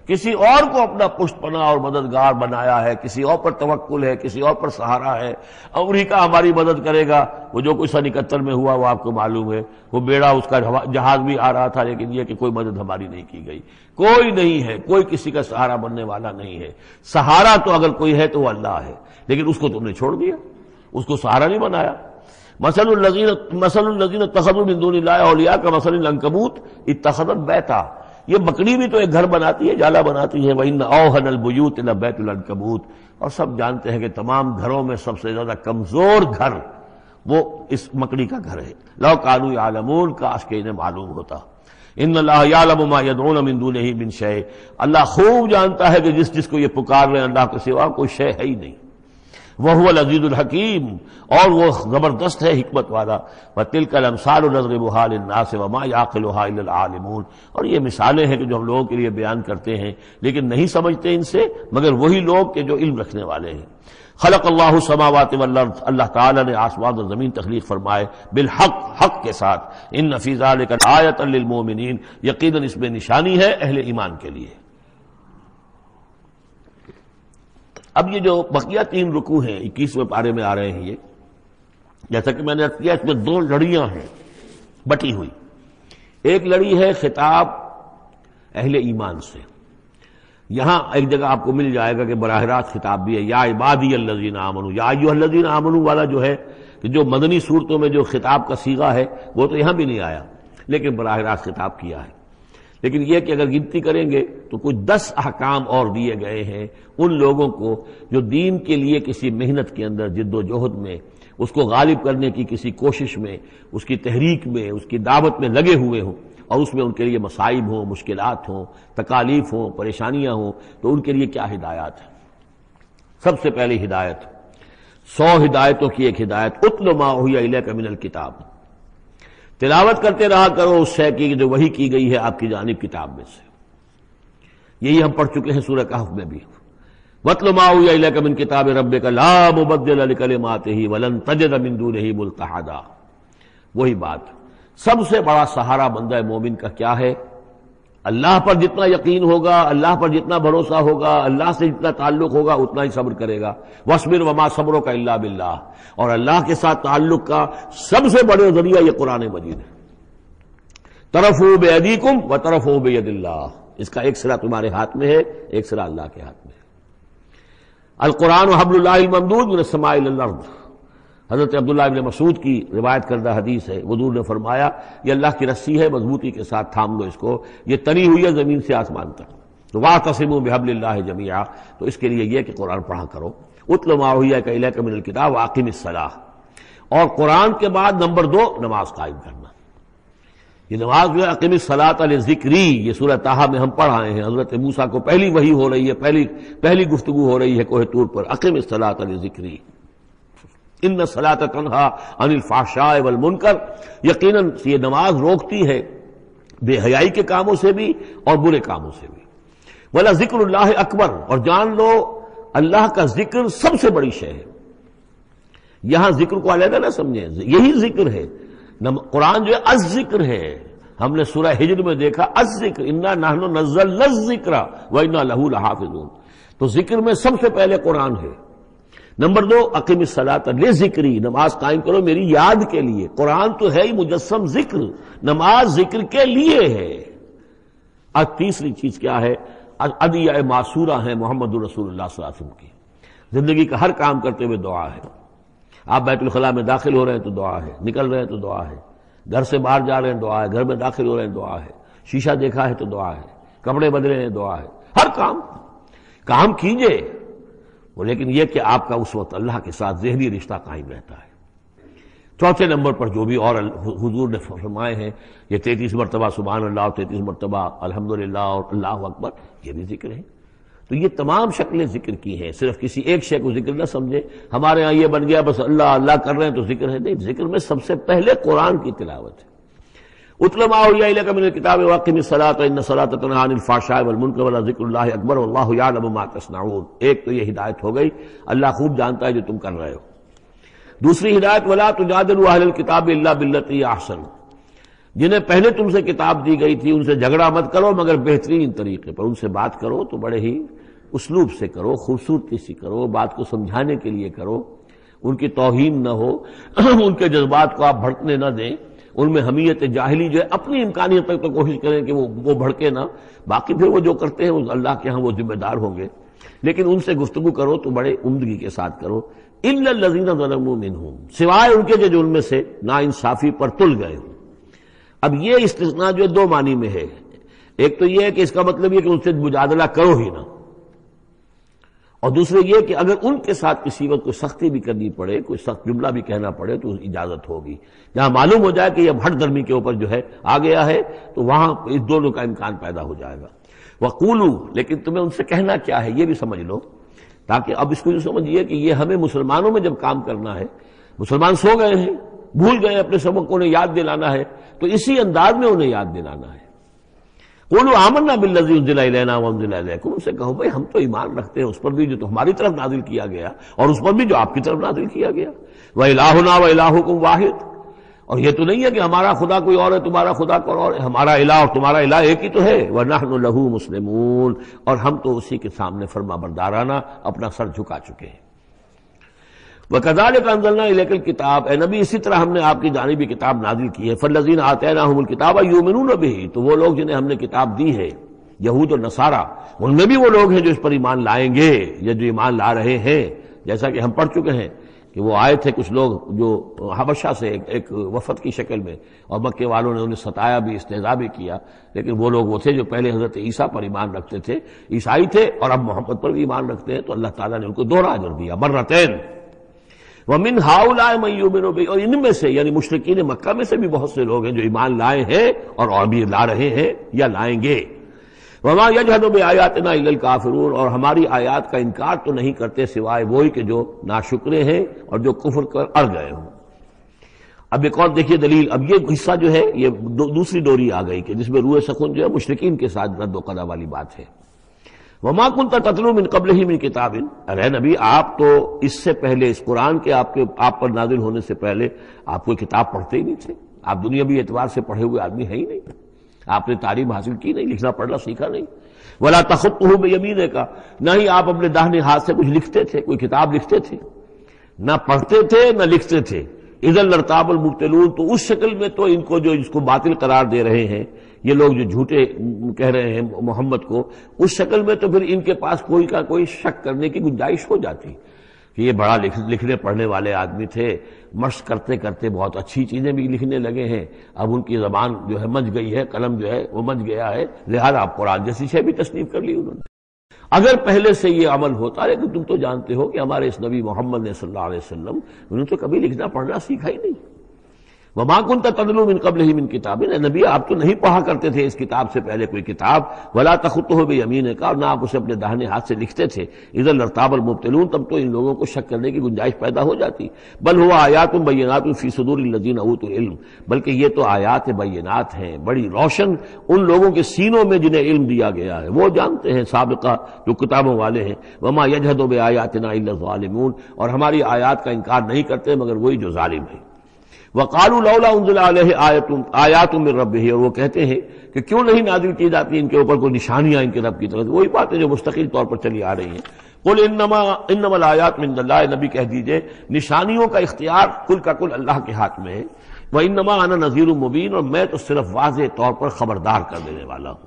کسی اور کو اپنا پشت پناہ اور مددگار بنایا ہے، کسی اور پر توکل ہے، کسی اور پر سہارا ہے، امریکہ ہماری مدد کرے گا، وہ جو کچھ 71 میں ہوا وہ آپ کو معلوم ہے، وہ بیڑا اس کا جہاز بھی آ رہا تھا، لیکن یہ کہ کوئی مدد ہماری نہیں کی گئی، کوئی نہیں ہے، کوئی کسی کا سہارا بننے والا نہیں ہے۔ سہارا تو اگر کوئی ہے تو وہ اللہ ہے، لیکن اس کو تم نے چھوڑ دیا، اس کو سہارا نہیں بنایا۔ مثل الذین اتخذوا من دون اللہ اولیاء کمثل العنکبوت اتخذت بیتا، یہ مکڑی بھی تو ایک گھر بناتی ہے، جالا بناتی ہے، وَإِنَّ أَوْهَنَ الْبُيُوتِ لَبَيْتُ الْعَنكَبُوتِ، اور سب جانتے ہیں کہ تمام گھروں میں سب سے زیادہ کمزور گھر وہ اس مکڑی کا گھر ہے۔ لَوْ كَانُوا يَعْلَمُونَ، کاش کہ انہیں معلوم ہوتا۔ ان اللہ یعلم ما یدعون من دونہ من شیء، اللہ خوب جانتا ہے کہ جس کو یہ پکار رہے ہیں اللہ کے سوا کوئی شے ہے ہی نہیں۔ وَهُوَ الْعَزِيزُ الْحَكِيمُ، اور وہ زبردست ہے حکمت والا۔ وَتِلْكَ الْأَمْثَالُ نَضْرِبُهَا لِلنَّاسِ وَمَا يَعْقِلُهَا إِلَّا الْعَالِمُونَ، اور یہ مثالیں ہیں کہ جو ہم لوگوں کے لیے بیان کرتے ہیں لیکن نہیں سمجھتے ان سے مگر وہی لوگ کہ جو علم رکھنے والے ہیں۔ خلق اللہ السماوات والارض، اللہ تعالیٰ نے آسمان اور زمین تخلیق فرمائے بالحق، حق کے ساتھ۔ ان فی ذلک آیۃ للمؤمنین، یقیناً اس میں نشانی ہے اہل ایمان کے لیے۔ اب یہ جو بقیہ 3 رکوع ہیں 21ویں پارے میں آ رہے ہیں، یہ جیسا کہ میں نے عرض کیا اس میں 2 لڑیاں ہیں بٹی ہوئی۔ ایک لڑی ہے خطاب اہل ایمان سے، یہاں ایک جگہ آپ کو مل جائے گا کہ براہ راست خطاب بھی ہے، یا عبادی الذین آمنوا، یا ایھا الذین آمنوا والا جو ہے کہ جو مدنی صورتوں میں جو خطاب کا صیغہ ہے وہ تو یہاں بھی نہیں آیا لیکن براہ راست خطاب کیا ہے۔ لیکن یہ کہ اگر گنتی کریں گے تو کچھ 10 احکام اور دیے گئے ہیں ان لوگوں کو جو دین کے لیے کسی محنت کے اندر جد و جہد میں، اس کو غالب کرنے کی کسی کوشش میں، اس کی تحریک میں، اس کی دعوت میں لگے ہوئے ہوں، اور اس میں ان کے لیے مصائب ہوں، مشکلات ہوں، تکالیف ہوں، پریشانیاں ہوں، تو ان کے لیے کیا ہدایات ہے۔ سب سے پہلی ہدایت 100 ہدایتوں کی ایک ہدایت، اتل ما اوحی الیک من الکتاب، تلاوت کرتے رہا کرو اس شے کی جو وحی کی گئی ہے آپ کی جانب کتاب میں سے۔ یہی ہم پڑھ چکے ہیں سورہ کہف میں بھی، واتل ما اوحی الیک من کتاب ربک لا مبدل لکلماتہ ولن تجد من دونہ ملتحدا۔ وہی بات، سب سے بڑا سہارا بندہ مومن کا کیا ہے؟ اللہ پر جتنا یقین ہوگا، اللہ پر جتنا بھروسہ ہوگا، اللہ سے جتنا تعلق ہوگا اتنا ہی صبر کرے گا۔ وَاصْبِرْ وَمَا صَبْرُكَ إِلَّا بِاللَّهِ، اور اللہ کے ساتھ تعلق کا سب سے بڑے ذریعہ یہ قرآن مجید ہے۔ طرفوا بِأَيْدِيكُمْ وَطَرَفُوا بِيَدِ اللَّهِ، اس کا ایک سرا تمہارے ہاتھ میں ہے، ایک سرا اللہ کے ہاتھ میں ہے۔ القرآن حبل اللہ الممدود من السماء إلى الأرض، حضرت عبداللہ ابن مسعود کی روایت کردہ حدیث ہے، حضور نے فرمایا یہ اللہ کی رسی ہے، مضبوطی کے ساتھ تھام لو اس کو، یہ تنی ہوئی ہے زمین سے آسمان تک۔ تو واعتصموا بحبل اللہ جمیعا، تو اس کے لیے یہ کہ قرآن پڑھا کرو۔ اتل ما اوحی الیک من الکتاب واقم الصلاۃ، اور قرآن کے بعد نمبر 2 نماز قائم کرنا۔ یہ نماز جو ہے اقم الصلاۃ لذکری، یہ سورہ طٰہٰ میں ہم پڑھ آئے ہیں، حضرت موسیٰ کو پہلی وحی ہو رہی ہے، پہلی گفتگو ہو رہی ہے کوہ طور پر، اقم الصلاۃ لذکری ان الصلاۃ تنہی عن الفحشاء والمنکر، یقیناً یہ نماز روکتی ہے بے حیائی کے کاموں سے بھی اور برے کاموں سے بھی۔ ولا ذکر اللہ اکبر، اور جان لو اللہ کا ذکر سب سے بڑی شے ہے۔ یہاں ذکر کو علیحدہ نہ سمجھیں، یہی ذکر ہے۔ قرآن جو ہے الذکر ہے، ہم نے سورہ ہجر میں دیکھا الذکر، انا نحن نزلنا الذکر وانا لہ لحافظون، تو ذکر میں سب سے پہلے قرآن ہے۔ نمبر 2 اقم الصلاۃ لذکری، نماز قائم کرو میری یاد کے لیے۔ قرآن تو ہے ہی مجسم ذکر، نماز ذکر کے لیے ہے۔ اور تیسری چیز کیا ہے؟ ادعیہ معصورہ ہیں محمد رسول اللہ صلی اللہ علیہ وسلم کی، زندگی کا ہر کام کرتے ہوئے دعا ہے۔ آپ بیت الخلاء میں داخل ہو رہے ہیں تو دعا ہے، نکل رہے ہیں تو دعا ہے، گھر سے باہر جا رہے ہیں دعا ہے، گھر میں داخل ہو رہے ہیں دعا ہے، شیشہ دیکھا ہے تو دعا ہے، کپڑے بدلے ہیں دعا ہے، ہر کام کیجئے، لیکن یہ کہ آپ کا اس وقت اللہ کے ساتھ ذہنی رشتہ قائم رہتا ہے۔ چوتھے نمبر پر جو بھی اور حضور نے فرمائے ہیں، یہ 33 مرتبہ سبحان اللہ اور 33 مرتبہ الحمدللہ اور اللہ اکبر، یہ بھی ذکر ہے۔ تو یہ تمام شکلیں ذکر کی ہیں، صرف کسی ایک شے کو ذکر نہ سمجھے ہمارے ہاں یہ بن گیا بس اللہ اللہ کر رہے ہیں تو ذکر ہے، نہیں، ذکر میں سب سے پہلے قرآن کی تلاوت ہے۔ اتل ما اوحی الیک من الکتاب واقم الصلاۃ ان الصلاۃ تنہی عن الفحشاء والمنکر ولذکر اللہ اکبر واللہ یعلم ما تصنعون۔ ایک تو یہ ہدایت ہو گئی، اللہ خوب جانتا ہے جو تم کر رہے ہو۔ دوسری ہدایت ولا تجادلوا اہل الکتاب الا باللتی احسن، جنہیں پہلے تم سے کتاب دی گئی تھی ان سے جھگڑا مت کرو مگر بہترین طریقے پر، ان سے بات کرو تو بڑے ہی اسلوب سے کرو، خوبصورتی سے کرو، بات کو سمجھانے کے لیے کرو، ان کی توہین نہ ہو، ان کے جذبات کو آپ بھڑکنے نہ دیں، ان میں حمیت جاہلی جو ہے اپنی امکانیت تک تو کوشش کریں کہ وہ بھڑکے نہ، باقی پھر وہ جو کرتے ہیں اللہ کے ہاں وہ ذمہ دار ہوں گے، لیکن ان سے گفتگو کرو تو بڑے عمدگی کے ساتھ کرو۔ الا الذین ظلموا منہم، سوائے ان کے جو ان میں سے ناانصافی پر تل گئے ہوں۔ اب یہ استثناء جو دو معنی میں ہے، ایک تو یہ ہے کہ اس کا مطلب یہ کہ ان سے مجادلہ کرو ہی نہ، اور دوسرے یہ کہ اگر ان کے ساتھ کسی وقت کوئی سختی بھی کرنی پڑے، کوئی سخت جملہ بھی کہنا پڑے تو اجازت ہوگی، جہاں معلوم ہو جائے کہ یہ ہٹ درمی کے اوپر جو ہے آ گیا ہے تو وہاں اس دونوں کا امکان پیدا ہو جائے گا۔ وقولوا، لیکن تمہیں ان سے کہنا کیا ہے یہ بھی سمجھ لو، تاکہ اب اس کو یہ سمجھیے کہ یہ ہمیں مسلمانوں میں جب کام کرنا ہے، مسلمان سو گئے ہیں، بھول گئے اپنے سبق کو، انہیں یاد دلانا ہے تو اسی انداز میں انہیں یاد دلانا ہے۔ قولوا آمنا بالذی انزل الینا وانزل الیکم، ان سے کہو بھائی ہم تو ایمان رکھتے ہیں اس پر بھی جو تمہاری طرف نازل کیا گیا اور اس پر بھی جو آپ کی طرف نازل کیا گیا۔ وَإِلَٰهُنَا وَإِلَٰهُكُمْ وَاحِدٌ، اور یہ تو نہیں ہے کہ ہمارا خدا کوئی اور ہے تمہارا خدا کوئی اور ہے، ہمارا الہ اور تمہارا الہ ایک ہی تو ہے۔ وَنَحْنُ لَهُ مُسْلِمُونَ، اور ہم تو اسی کے سامنے فرما بردارانہ اپنا سر جھکا چکے ہیں۔ وَكَذَلِكَ أَنزَلْنَا إِلَيْكَ الْكِتَابَ، اے نبی اسی طرح ہم نے آپ کی جانب یہ کتاب نازل کی ہے۔ فَالَّذِينَ آتَيْنَاهُمُ الْكِتَابَ يُؤْمِنُونَ بِهِ، تو وہ لوگ جنہیں ہم نے کتاب دی ہے، یہود اور نصارہ، ان میں بھی وہ لوگ ہیں جو اس پر ایمان لائیں گے یا جو ایمان لا رہے ہیں، جیسا کہ ہم پڑھ چکے ہیں کہ وہ آئے تھے کچھ لوگ جو حبشہ سے ایک وفد کی شکل میں، اور مکے والوں نے انہیں ستایا بھی، استہزاء بھی کیا، لیکن وہ لوگ وہ تھے جو پہلے حضرت عیسیٰ پر ایمان رکھتے تھے، عیسائی تھے، اور اب محمد پر بھی ایمان رکھتے ہیں، تو اللہ تعالیٰ نے ان کو دوہرا اجر دیا، مرتين۔ وَمِنْ هَؤُلَاءِ مَن يُؤْمِنُ بِهِ، اور ان میں سے یعنی مشرکین مکہ میں سے بھی بہت سے لوگ ہیں جو ایمان لائے ہیں اور ابھی لا رہے ہیں یا لائیں گے۔ وَمَا يَجْحَدُ بِآيَاتِنَا إِلَّا الْكَافِرُونَ، اور ہماری آیات کا انکار تو نہیں کرتے سوائے وہی کہ جو ناشکرے ہیں اور جو کفر کر اڑ گئے ہوں۔ اب ایک اور دیکھیے دلیل، اب یہ حصہ جو ہے یہ دوسری ڈوری آ گئی کہ جس میں روح سخن جو ہے مشرکین کے ساتھ رد و قضا والی بات ہے۔ وَمَا كُنْتَ تَتْلُو مِن قَبْلِهِ مِن كِتَابٍ، ارے نبی آپ تو اس سے پہلے، اس قرآن کے آپ پر نازل ہونے سے پہلے آپ کوئی کتاب پڑھتے ہی نہیں تھے، آپ دنیاوی اعتبار سے پڑھے ہوئے آدمی ہیں ہی نہیں، آپ نے تعلیم حاصل کی نہیں، لکھنا پڑھنا سیکھا نہیں۔ وَلَا تَخُطُّهُ بِيَمِينِكَ، نہ ہی آپ اپنے داہنے ہاتھ سے کچھ لکھتے تھے، کوئی کتاب لکھتے تھے، نہ پڑھتے تھے نہ لکھتے تھے۔ اِذًا لَارْتَابَ الْمُبْطِلُونَ، تو اس شکل میں تو ان کو جو اس کو باطل قرار دے رہے ہیں یہ لوگ جو جھوٹے کہہ رہے ہیں محمد کو، اس شکل میں تو پھر ان کے پاس کوئی کا کوئی شک کرنے کی گنجائش ہو جاتی کہ یہ بڑا لکھنے پڑھنے والے آدمی تھے، مشق کرتے کرتے بہت اچھی چیزیں بھی لکھنے لگے ہیں، اب ان کی زبان جو ہے مچ گئی ہے، قلم جو ہے وہ مچ گیا ہے، لہذا اب قرآن جیسی شے بھی تصنیف کر لی انہوں نے۔ اگر پہلے سے یہ عمل ہوتا، لیکن تم تو جانتے ہو کہ ہمارے اس نبی محمد نے صلی اللہ علیہ وسلم انہوں نے تو کبھی لکھنا پڑھنا سیکھا ہی نہیں۔ وَمَا كُنْتَ تَتْلُو مِن قَبْلِهِ مِن كِتَابٍ، اے نبی آپ تو نہیں پڑھا کرتے تھے اس کتاب سے پہلے کوئی کتاب۔ وَلَا تَخُطُّهُ بِيَمِينِكَ، اور نہ آپ اسے اپنے داہنے ہاتھ سے لکھتے تھے۔ اِذًا لَارْتَابَ الْمُبْطِلُونَ، تب تو ان لوگوں کو شک کرنے کی گنجائش پیدا ہو جاتی۔ بل هُوَ آیات بینات فی صدور الذین اوتوا العلم، بلکہ یہ تو آیات بینات ہیں، بڑی روشن ان لوگوں کے سینوں میں جنہیں علم دیا گیا ہے، وہ جانتے ہیں سابقہ جو کتابوں والے ہیں۔ وَمَا يَجْحَدُ بِآیاتِنَا إِلَّا الظَّالِمُونَ، اور ہماری آیات کا انکار نہیں کرتے مگر وہی جو ظالم ہیں۔ وَقَالُوا لَوْلَا أُنزِلَ عَلَيْهِ آیَاتٌ مِّن رَّبِّهِ، اور وہ کہتے ہیں کہ کیوں نہیں نازل کی جاتی ان کے اوپر کوئی نشانیاں ان کے رب کی طرف، وہی باتیں جو مستقل طور پر چلی آ رہی ہیں۔ قُلْ إِنَّمَا الْآيَاتُ مِنْ اللَّهِ، نبی کہہ دیجئے نشانیوں کا اختیار کل کا کل اللہ کے ہاتھ میں ہے۔ وَإِنَّمَا أَنَا نَذِيرٌ مُّبِينٌ، اور میں تو صرف واضح طور پر خبردار کر دینے والا ہوں۔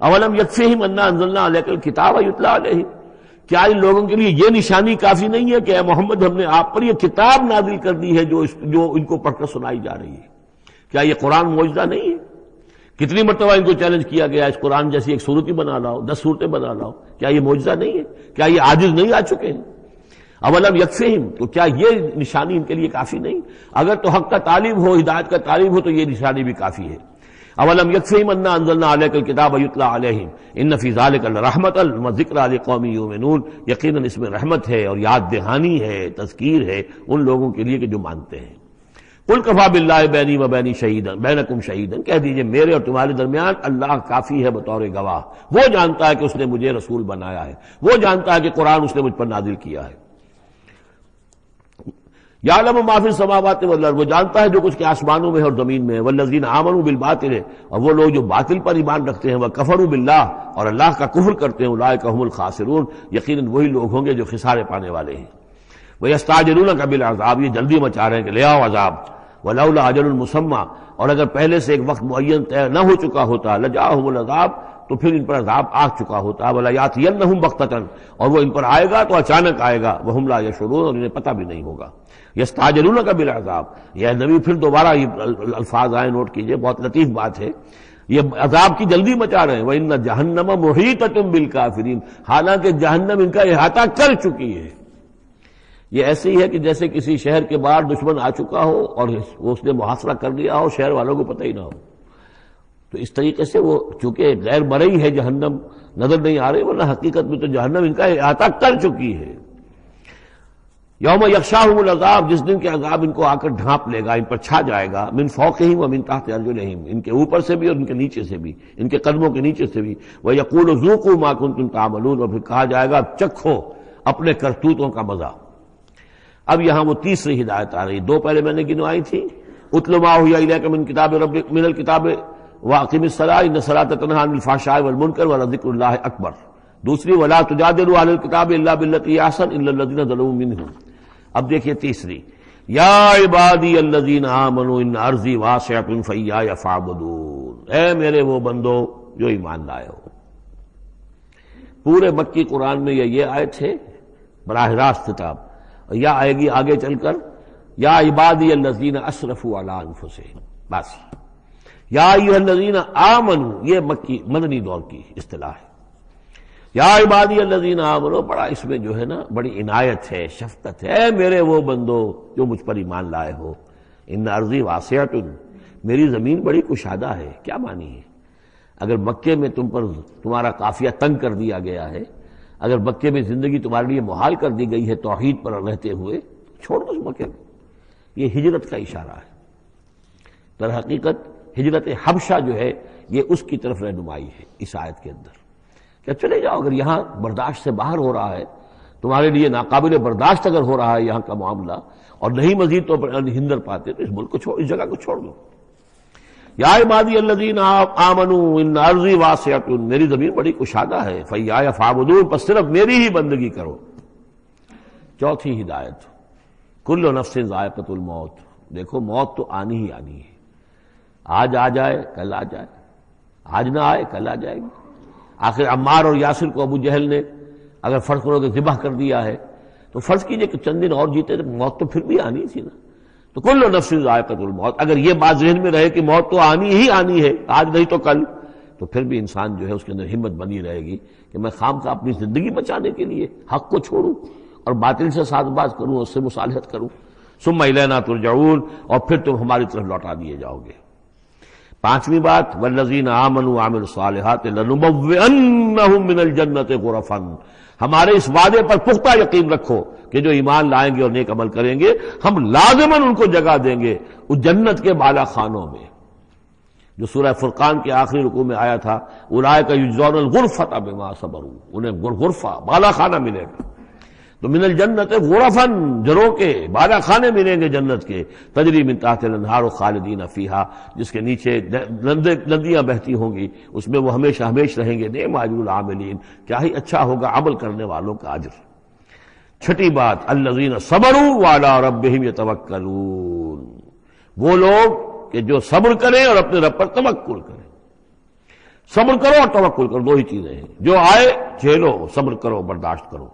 أَوَلَمْ يَكْفِهِمْ أَنَّا أَنزَلْنَا عَلَيْكَ الْكِتَابَ يُتْلَىٰ عَلَيْهِمْ، کیا ان لوگوں کے لیے یہ نشانی کافی نہیں ہے کہ اے محمد ہم نے آپ پر یہ کتاب نازل کر دی ہے جو ان کو پڑھ کر سنائی جا رہی ہے؟ کیا یہ قرآن معجزہ نہیں ہے؟ کتنی مرتبہ ان کو چیلنج کیا گیا اس قرآن جیسی ایک صورت ہی بنا لاؤ، 10 صورتیں بنا لاؤ، کیا یہ معجزہ نہیں ہے؟ کیا یہ عاجز نہیں آ چکے ہیں؟ اولم یکفہم، تو کیا یہ نشانی ان کے لیے کافی نہیں؟ اگر تو حق کا طالب ہو، ہدایت کا طالب ہو تو یہ نشانی بھی کافی ہے۔ اولم یکفہم انا انزلنا علیک الکتاب یتلی علیہم ان فی ذلک لرحمۃ وذکری لقوم یؤمنون، یقیناً اس میں رحمت ہے اور یاد دہانی ہے، تذکیر ہے ان لوگوں کے لیے کہ جو مانتے ہیں۔ قل کفی باللہ بینی و بین شہیدا بینکم شہیدا، کہہ دیجئے میرے اور تمہارے درمیان اللہ کافی ہے بطور گواہ، وہ جانتا ہے کہ اس نے مجھے رسول بنایا ہے، وہ جانتا ہے کہ قرآن اس نے مجھ پر نازل کیا ہے۔ یعلم ما فی السماوات والارض، وہ جانتا ہے جو کچھ کے آسمانوں میں ہے اور زمین میں ہے۔ والذین آمنوا بالباطل، اور وہ لوگ جو باطل پر ایمان رکھتے ہیں، وکفروا باللہ، اور اللہ کا کفر کرتے ہیں، اولئک هم الخاسرون، یقیناً وہی لوگ ہوں گے جو خسارے پانے والے ہیں۔ ویستعجلونک بالعذاب، یہ جلدی مچا رہے ہیں کہ لے آؤ عذاب۔ ولولا اجل مسمى، اور اگر پہلے سے ایک وقت معین طے نہ ہو چکا ہوتا، لجاءہم العذاب، تو پھر ان پر عذاب آ چکا ہوتا، ولیاتینہم بغتۃ، اور وہ ان پر آئے گا تو اچانک آئے گا، وہم لا یشعرون، اور انہیں پتہ بھی نہیں ہوگا۔ یستعجلونک بالعذاب، یہ نبی پھر دوبارہ یہ الفاظ آئے، نوٹ کیجئے، بہت لطیف بات ہے، یہ عذاب کی جلدی مچا رہے ہیں، وَإِنَّ جَهَنَّمَ مُحِيطَةٌ بِالْكَافِرِينَ، حالانکہ جہنم ان کا احاطہ کر چکی ہے۔ یہ ایسے ہی ہے کہ جیسے کسی شہر کے باہر دشمن آ چکا ہو اور اس نے محاصرہ کر لیا ہو، شہر والوں کو پتہ ہی نہ ہو، تو اس طریقے سے وہ چونکہ غیر مرئی ہے جہنم، نظر نہیں آ رہی، ورنہ حقیقت میں تو جہنم ان کا احاطہ کر چکی ہے۔ یوم یغشاہم العذاب، جس دن کے عذاب ان کو آ کر ڈھانپ لے گا، ان پر چھا جائے گا، من فوقہم ومن تحت ارجلہم، ان کے اوپر سے بھی اور ان کے نیچے سے بھی، ان کے قدموں کے نیچے سے بھی، ویقول ذوقوا ما کنتم تعملون، اور پھر کہا جائے گا چکھو اپنے کرتوتوں کا مزہ۔ اب یہاں وہ تیسری ہدایت آ رہی، دو پہلے میں نے گنوائی تھی، اتل ما اوحی الیک من کتاب ربک، من الکتاب واقم الصلاۃ ان الصلاۃ تنہی عن الفحشاء والمنکر ولذکر اللہ اکبر، دوسری ولا تجادلوا اہل الکتاب الا بالتی احسن الا الذین ظلموا منہم۔ اب دیکھیے تیسری، یا عبادی الذین آمنوا ان ارضی واسعۃ فایایا فاعبدون، اے میرے وہ بندو جو ایمان لائے ہو۔ پورے مکی قرآن میں یہ آیت ہے براہ راست خطاب، یا آئے گی آگے چل کر یا عبادی الذین اسرفوا علی انفسہم، بس یا ایھا الذین آمنوا، یہ مکی مدنی دور کی اصطلاح ہے۔ یا عبادی الذین آمنوا، بڑا اس میں جو ہے نا بڑی عنایت ہے، شفقت ہے، اے میرے وہ بندو جو مجھ پر ایمان لائے ہو، ان ارضی واسعۃ، میری زمین بڑی کشادہ ہے۔ کیا معنی ہے؟ اگر مکے میں تم پر تمہارا قافیہ تنگ کر دیا گیا ہے، اگر مکے میں زندگی تمہارے لیے محال کر دی گئی ہے توحید پر رہتے ہوئے، چھوڑ دو اس مکے کو۔ یہ ہجرت کا اشارہ ہے، در حقیقت ہجرت حبشہ جو ہے یہ اس کی طرف رہنمائی ہے اس آیت کے اندر، کہ چلے جاؤ، اگر یہاں برداشت سے باہر ہو رہا ہے، تمہارے لیے ناقابل برداشت اگر ہو رہا ہے یہاں کا معاملہ، اور نہیں مزید تو ہندر پاتے، تو اس ملک کو چھوڑ، اس جگہ کو چھوڑ دو۔ یا عبادی الذین آمنوا ان ارضی واسعۃ، میری زمین بڑی کشادہ ہے، فایایا فاعبدون، پس صرف میری ہی بندگی کرو۔ چوتھی ہدایت، کل نفس ذائقۃ الموت، دیکھو موت تو آنی ہی آنی ہے، آج آ جائے کل آ جائے، آج نہ آئے کل آ جائے گی۔ آخر عمار اور یاسر کو ابو جہل نے اگر فرض کرو کہ ذبح کر دیا ہے، تو فرض کیجئے کہ چند دن اور جیتے تو موت تو پھر بھی آنی تھی نا۔ تو کل نفس ذائقۃ الموت، اگر یہ بات ذہن میں رہے کہ موت تو آنی ہی آنی ہے، آج نہیں تو کل، تو پھر بھی انسان جو ہے اس کے اندر ہمت بنی رہے گی کہ میں خام کا اپنی زندگی بچانے کے لیے حق کو چھوڑوں اور باطل سے ساز باز کروں، اس سے مصالحت کروں۔ ثم الینا ترجعون، اور پھر تم ہماری طرف لوٹا دیے جاؤ گے۔ پانچویں بات، والذین آمنوا وعملوا الصالحات لنبوئنہم من الجنۃ غرفا، ہمارے اس وعدے پر پختہ یقین رکھو کہ جو ایمان لائیں گے اور نیک عمل کریں گے، ہم لازماً ان کو جگہ دیں گے اس جنت کے بالا خانوں میں، جو سورہ فرقان کے آخری رکوع میں آیا تھا، اولئک یجزون الغرفۃ بما صبروا، انہیں غرفہ بالا خانہ ملے گا۔ تو من الجنت غرفاً، جروں کے بالا خانے ملیں گے جنت کے، تجری من تحت الانہار خالدین فیہا، جس کے نیچے ندیاں بہتی ہوں گی، اس میں وہ ہمیشہ ہمیش رہیں گے۔ نعم اجر العاملین، کیا ہی اچھا ہوگا عمل کرنے والوں کا اجر۔ چھٹی بات، الذین صبروا وعلی ربہم یتوکلون، وہ لوگ کہ جو صبر کریں اور اپنے رب پر توکل کریں۔ صبر کرو اور توکل کرو، دو ہی چیزیں ہیں، جو آئے جھیلو، صبر کرو، برداشت کرو،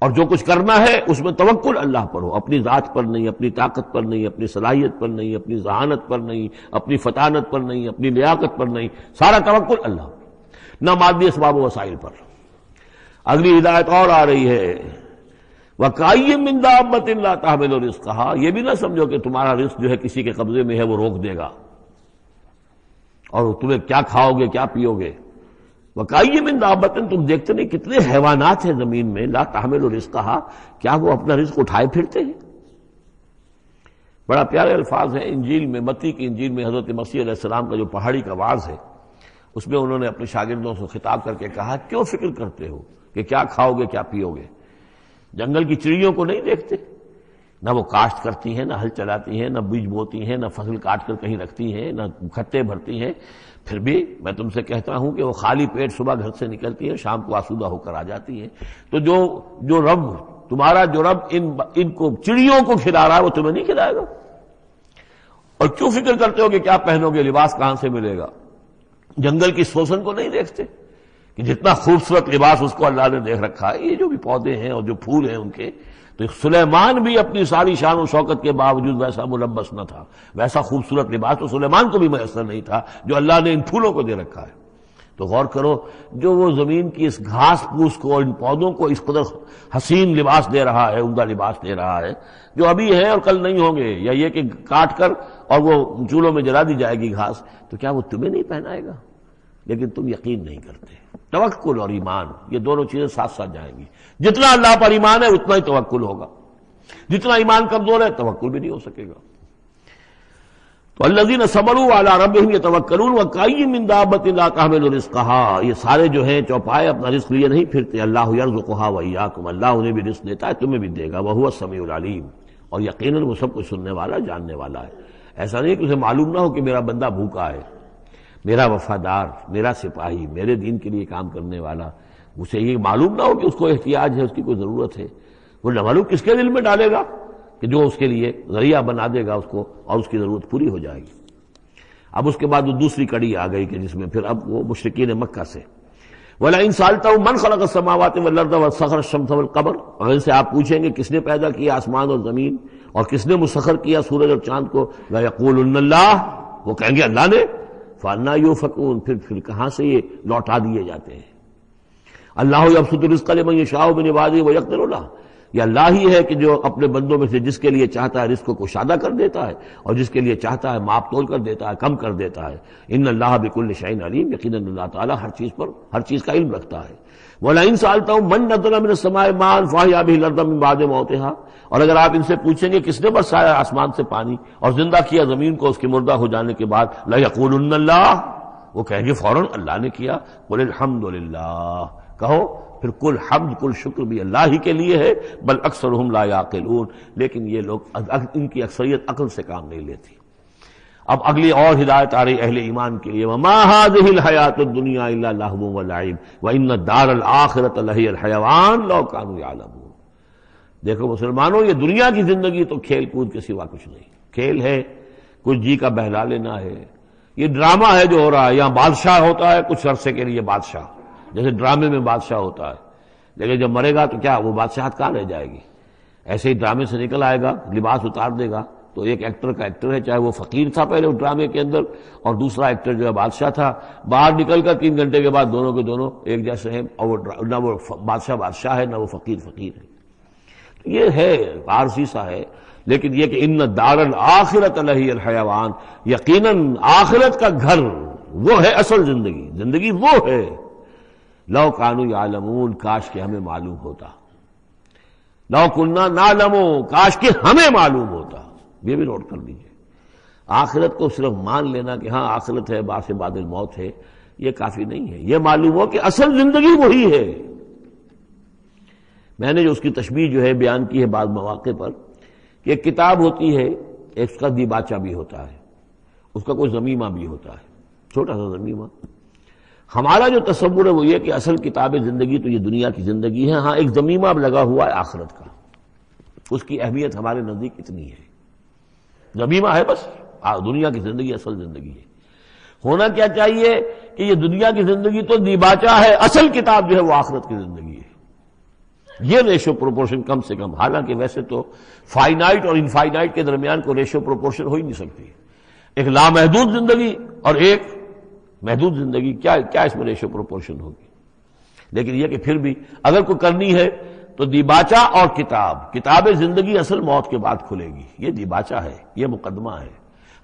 اور جو کچھ کرنا ہے اس میں توکل اللہ پر ہو، اپنی ذات پر نہیں، اپنی طاقت پر نہیں، اپنی صلاحیت پر نہیں، اپنی ذہانت پر نہیں، اپنی فطانت پر نہیں، اپنی لیاقت پر نہیں، سارا توکل اللہ، نہ مادی اسباب و وسائل پر۔ اگلی ہدایت اور آ رہی ہے، وَكَأَيٍّ مِّن دَابَّةٍ لَّا تَحْمِلُ رِزْقَهَا، یہ بھی نہ سمجھو کہ تمہارا رزق جو ہے کسی کے قبضے میں ہے وہ روک دے گا، اور تمہیں کیا کھاؤ گے کیا پیو گے۔ وَكَأَيٍّ مِّن دَابَّةٍ، تم دیکھتے نہیں کتنے حیوانات ہیں زمین میں، لَا تَحْمِلُ رِزْقَهَا، کیا وہ اپنا رزق اٹھائے پھرتے ہیں؟ بڑا پیارے الفاظ ہیں انجیل میں، متی کی انجیل میں حضرت مسیح علیہ السلام کا جو پہاڑی کا واعظ ہے، اس میں انہوں نے اپنے شاگردوں سے خطاب کر کے کہا، کیوں فکر کرتے ہو کہ کیا کھاؤ گے کیا پیو گے؟ جنگل کی چڑیوں کو نہیں دیکھتے؟ نہ وہ کاشت کرتی ہیں، نہ ہل چلاتی ہیں، نہ بیج بوتی ہیں، نہ فصل کاٹ کر کہیں رکھتی ہیں، نہ کھتے بھرتی ہیں، پھر بھی میں تم سے کہتا ہوں کہ وہ خالی پیٹ صبح گھر سے نکلتی ہیں، شام کو آسودہ ہو کر آ جاتی ہیں۔ تو جو رب تمہارا، جو رب ان کو چڑیوں کو کھلا رہا ہے، وہ تمہیں نہیں کھلائے گا؟ اور کیوں فکر کرتے ہو کہ کیا پہنو گے، لباس کہاں سے ملے گا؟ جنگل کی سوسن کو نہیں دیکھتے کہ جتنا خوبصورت لباس اس کو اللہ نے دیکھ رکھا ہے؟ یہ جو بھی پودے ہیں اور جو پھول ہیں ان کے، تو سلیمان بھی اپنی ساری شان و شوکت کے باوجود ویسا ملبس نہ تھا، ویسا خوبصورت لباس تو سلیمان کو بھی میسر نہیں تھا جو اللہ نے ان پھولوں کو دے رکھا ہے۔ تو غور کرو، جو وہ زمین کی اس گھاس پھوس کو، ان پودوں کو اس قدر حسین لباس دے رہا ہے، عمدہ لباس دے رہا ہے، جو ابھی ہے اور کل نہیں ہوں گے، یا یہ کہ کاٹ کر اور وہ چولہوں میں جلا دی جائے گی گھاس، تو کیا وہ تمہیں نہیں پہنائے گا؟ لیکن تم یقین نہیں کرتے۔ توکل اور ایمان، یہ دونوں چیزیں ساتھ ساتھ جائیں گی۔ جتنا اللہ پر ایمان ہے اتنا ہی توکل ہوگا، جتنا ایمان کمزور ہے توکل بھی نہیں ہو سکے گا۔ تو الذین صبروا علی ربہم یتوکلون وکأی من دابۃ لا تحمل رزقہا، یہ سارے جو ہیں چوپائے اپنا رزق لیے نہیں پھرتے، اللہ یرزقھا وایاکم، اللہ انہیں بھی رزق دیتا ہے، تمہیں بھی دے گا، وہو السمیع العلیم، اور یقیناً وہ سب کچھ سننے والا، جاننے والا ہے۔ ایسا نہیں کہ اسے معلوم نہ ہو کہ میرا بندہ بھوکا ہے، میرا وفادار، میرا سپاہی، میرے دین کے لیے کام کرنے والا، اسے یہ معلوم نہ ہو کہ اس کو احتیاج ہے، اس کی کوئی ضرورت ہے۔ وہ نہ معلوم کس کے دل میں ڈالے گا کہ جو اس کے لیے ذریعہ بنا دے گا اس کو، اور اس کی ضرورت پوری ہو جائے گی۔ اب اس کے بعد وہ دوسری کڑی آ گئی کہ جس میں پھر اب وہ مشرکین مکہ سے وَلَئِن سَأَلْتَهُم مَّن خَلَقَ السَّمَاوَاتِ وَالْأَرْضَ وَسَخَّرَ الشَّمْسَ وَالْقَمَرَ، اگر ان سے آپ پوچھیں گے کس نے پیدا کیا آسمان اور زمین اور کس نے مسخر کیا سورج اور چاند کو، لَيَقُولُنَّ اللَّهُ، وہ کہیں گے اللہ نے۔ فَأَنَّىٰ يُؤْفَكُونَ، پھر کہاں سے یہ لوٹا دیے جاتے ہیں۔ اللہ یبسط الرزق لمن یشاء من عبادہ ویقدر لہ، یہ اللہ ہی ہے کہ جو اپنے بندوں میں سے جس کے لیے چاہتا ہے رزق کو کشادہ کر دیتا ہے، اور جس کے لیے چاہتا ہے ماپ تول کر دیتا ہے، کم کر دیتا ہے۔ ان اللہ بکل شیء علیم، یقیناً اللہ تعالیٰ ہر چیز کا علم رکھتا ہے۔ وَلَئِن سَأَلْتَهُم مَّن نَّزَّلَ مِنَ السَّمَاءِ مَاءً فَأَحْيَا بِهِ الْأَرْضَ مِن بَعْدِ مَوْتِهَا، اور اگر آپ ان سے پوچھیں گے کس نے برسایا آسمان سے پانی اور زندہ کیا زمین کو اس کے مردہ ہو جانے کے بعد، لَيَقُولُنَّ اللَّهُ، وہ کہیں گے فوراً اللہ نے کیا۔ قُلِ الْحَمْدُ لِلَّهِ، کہو پھر کل حمد کل شکر بھی اللہ ہی کے لیے ہے، بل اکثرہم لا یعقلون، لیکن یہ لوگ، ان کی اکثریت عقل سے کام نہیں لیتی۔ اب اگلی اور ہدایت آ رہی اہل ایمان کے لیے، وما هذه الحیاۃ الدنیا الا لہو ولعب وان الدار الآخرۃ لہی الحیوان لو کانوا یعلمون۔ دیکھو مسلمانوں، یہ دنیا کی زندگی تو کھیل کود کے سوا کچھ نہیں، کھیل ہے، کچھ جی کا بہلا لینا ہے، یہ ڈرامہ ہے جو ہو رہا ہے۔ یہاں بادشاہ ہوتا ہے کچھ عرصے کے لیے، بادشاہ جیسے ڈرامے میں بادشاہ ہوتا ہے، لیکن جب مرے گا تو کیا وہ بادشاہت کہاں رہ جائے گی؟ ایسے ہی ڈرامے سے نکل آئے گا، لباس اتار دے گا تو ایک ایکٹر کا ایکٹر ہے، چاہے وہ فقیر تھا پہلے اس ڈرامے کے اندر، اور دوسرا ایکٹر جو ہے بادشاہ تھا، باہر نکل کر 3 گھنٹے کے بعد دونوں کے دونوں ایک جیسے ہیں، اور وہ نہ وہ بادشاہ ہے نہ وہ فقیر ہے۔ یہ ہے عارضی سا ہے، لیکن یہ کہ ان الدار الآخرۃ لہی الحیوان، یقیناً آخرت کا گھر وہ ہے اصل زندگی وہ ہے۔ لو کانوا یعلمون، کاش کہ ہمیں معلوم ہوتا، لو کنا نعلم، کاش کہ ہمیں معلوم ہوتا۔ یہ بھی نوٹ کر لیجیے، آخرت کو صرف مان لینا کہ ہاں آخرت ہے، بعد سے بعد الموت ہے، یہ کافی نہیں ہے۔ یہ معلوم ہو کہ اصل زندگی وہی ہے۔ میں نے جو اس کی تشبیہ جو ہے بیان کی ہے بعض مواقع پر، کہ ایک کتاب ہوتی ہے، اس کا دیباچہ بھی ہوتا ہے، اس کا کوئی ضمیمہ بھی ہوتا ہے، چھوٹا سا ضمیمہ۔ ہمارا جو تصور ہے وہ یہ کہ اصل کتاب زندگی تو یہ دنیا کی زندگی ہے، ہاں ایک ضمیمہ اب لگا ہوا ہے آخرت کا، اس کی اہمیت ہمارے نزدیک اتنی ہے۔ ضمیمہ ہے بس، دنیا کی زندگی اصل زندگی ہے۔ ہونا کیا چاہیے کہ یہ دنیا کی زندگی تو دیباچہ ہے، اصل کتاب جو ہے وہ آخرت کی زندگی ہے۔ یہ ریشو پروپورشن کم سے کم، حالانکہ ویسے تو فائنائٹ اور انفائنائٹ کے درمیان کو ریشو پروپورشن ہو ہی نہیں سکتی، ایک لامحدود زندگی اور ایک محدود زندگی، کیا اس میں ریشو پروپورشن ہوگی؟ لیکن یہ کہ پھر بھی اگر کوئی کرنی ہے تو دیباچہ اور کتاب زندگی اصل موت کے بعد کھلے گی، یہ دیباچہ ہے، یہ مقدمہ ہے۔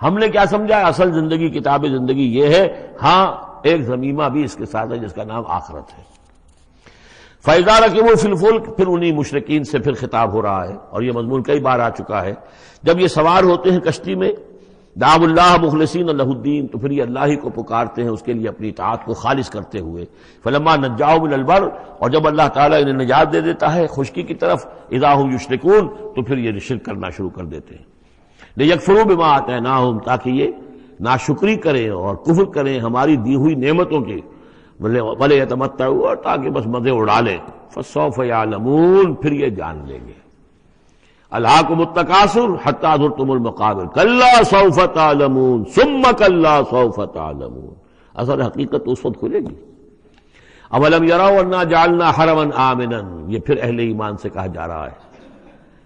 ہم نے کیا سمجھا ہے اصل زندگی، کتاب زندگی یہ ہے، ہاں ایک ضمیمہ بھی اس کے ساتھ ہے جس کا نام آخرت ہے۔ فَإِذَا رَكِبُوا فِي الْفُلْكِ، پھر انہی مشرکین سے پھر خطاب ہو رہا ہے، اور یہ مضمون کئی بار آ چکا ہے۔ جب یہ سوار ہوتے ہیں کشتی میں، دعوا اللہ مخلصین لہ الدین، تو پھر یہ اللہ ہی کو پکارتے ہیں اس کے لیے اپنی اطاعت کو خالص کرتے ہوئے۔ فلما نجاؤہم الی البر، اور جب اللہ تعالیٰ انہیں نجات دے دیتا ہے خشکی کی طرف، اذا ہم یشرکون، تو پھر یہ شرک کرنا شروع کر دیتے ہیں۔ لیکفروا بما آتیناہم، تاکہ یہ ناشکری کریں اور کفر کریں ہماری دی ہوئی نعمتوں کے، وَلَا يَتَمَتَّعُوا، اور تاکہ بس مزے اڑا لیں۔ فَسَوْفَ يَعْلَمُونَ، پھر یہ جان لیں گے۔ الہاکم التکاثر حتی زرتم المقابر کلا سوف تعلمون ثم کلا سوف تعلمون. اصل حقیقت اس وقت کھلے گی. اولم یروا انا جعلنا حرما آمنا، یہ پھر اہل ایمان سے کہا جا رہا ہے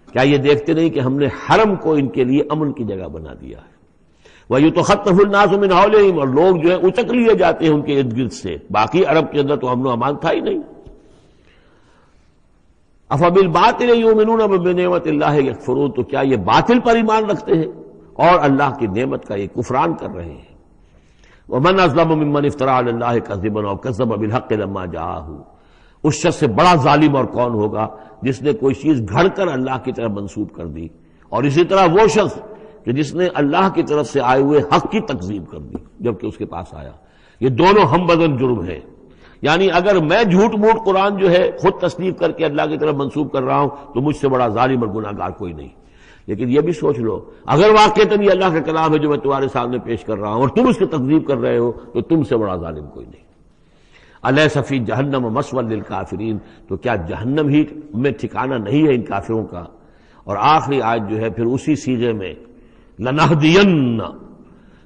کیا یہ دیکھتے نہیں کہ ہم نے حرم کو ان کے لیے امن کی جگہ بنا دیا ہے. وَيُتَخَطَّفُ النَّاسُ مِنْ حَوْلِهِمْ، اور لوگ جو ہے اچک لیے جاتے ہیں ان کے ارد گرد سے. باقی عرب کے اندر تو امن و امان تھا ہی نہیں. أَفَبِالْبَاطِلِ يُؤْمِنُونَ وَبِنِعْمَةِ اللَّهِ يَكْفُرُونَ، تو کیا یہ باطل پر ایمان رکھتے ہیں اور اللہ کی نعمت کا یہ کفران کر رہے ہیں. وَمَنْ أَظْلَمُ مِمَّنِ افْتَرَىٰ عَلَى اللَّهِ كَذِبًا أَوْ كَذَّبَ بِالْحَقِّ لَمَّا جَاءَهُ، اس شخص سے بڑا ظالم اور کون ہوگا جس نے کوئی چیز گھڑ کر اللہ کی طرف منسوب کر دی، اور اسی طرح وہ شخص کہ جس نے اللہ کی طرف سے آئے ہوئے حق کی تکذیب کر دی جبکہ اس کے پاس آیا. یہ دونوں ہم بدن جرم ہیں. یعنی اگر میں جھوٹ موٹ قرآن جو ہے خود تصنیف کر کے اللہ کی طرف منسوب کر رہا ہوں تو مجھ سے بڑا ظالم اور گناہ گار کوئی نہیں. لیکن یہ بھی سوچ لو اگر واقعتاً یہ اللہ کا کلام ہے جو میں تمہارے سامنے پیش کر رہا ہوں اور تم اس کی تکذیب کر رہے ہو تو تم سے بڑا ظالم کوئی نہیں. الیس فی جہنم مثوی للکافرین، تو کیا جہنم ہی میں ٹھکانہ نہیں ہے ان کافروں کا. اور آخری آیت جو ہے پھر اسی سیغے میں لنہدین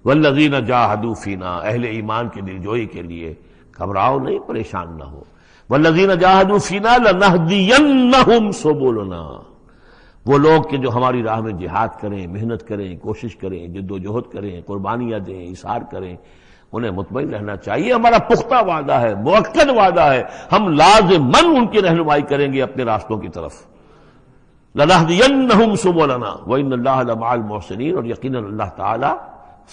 والذین جاہدوا فینا، اہل ایمان کی دلجوئی کے لیے گھبراؤ نہیں، پریشان نہ ہو. والذین جاہدوا فینا لنہدینہم سبلنا، وہ لوگ کہ جو ہماری راہ میں جہاد کریں، محنت کریں، کوشش کریں، جد و جہد کریں، قربانیاں دیں، اثار کریں، انہیں مطمئن رہنا چاہیے. ہمارا پختہ وعدہ ہے، مؤکد وعدہ ہے، ہم لازماً ان کی رہنمائی کریں گے اپنے راستوں کی طرف. لَنَهْدِيَنَّهُمْ سُبُلَنَا وَإِنَّ اللَّهَ لَمَعَ الْمُحْسِنِينَ، اور یقیناً اللہ تعالیٰ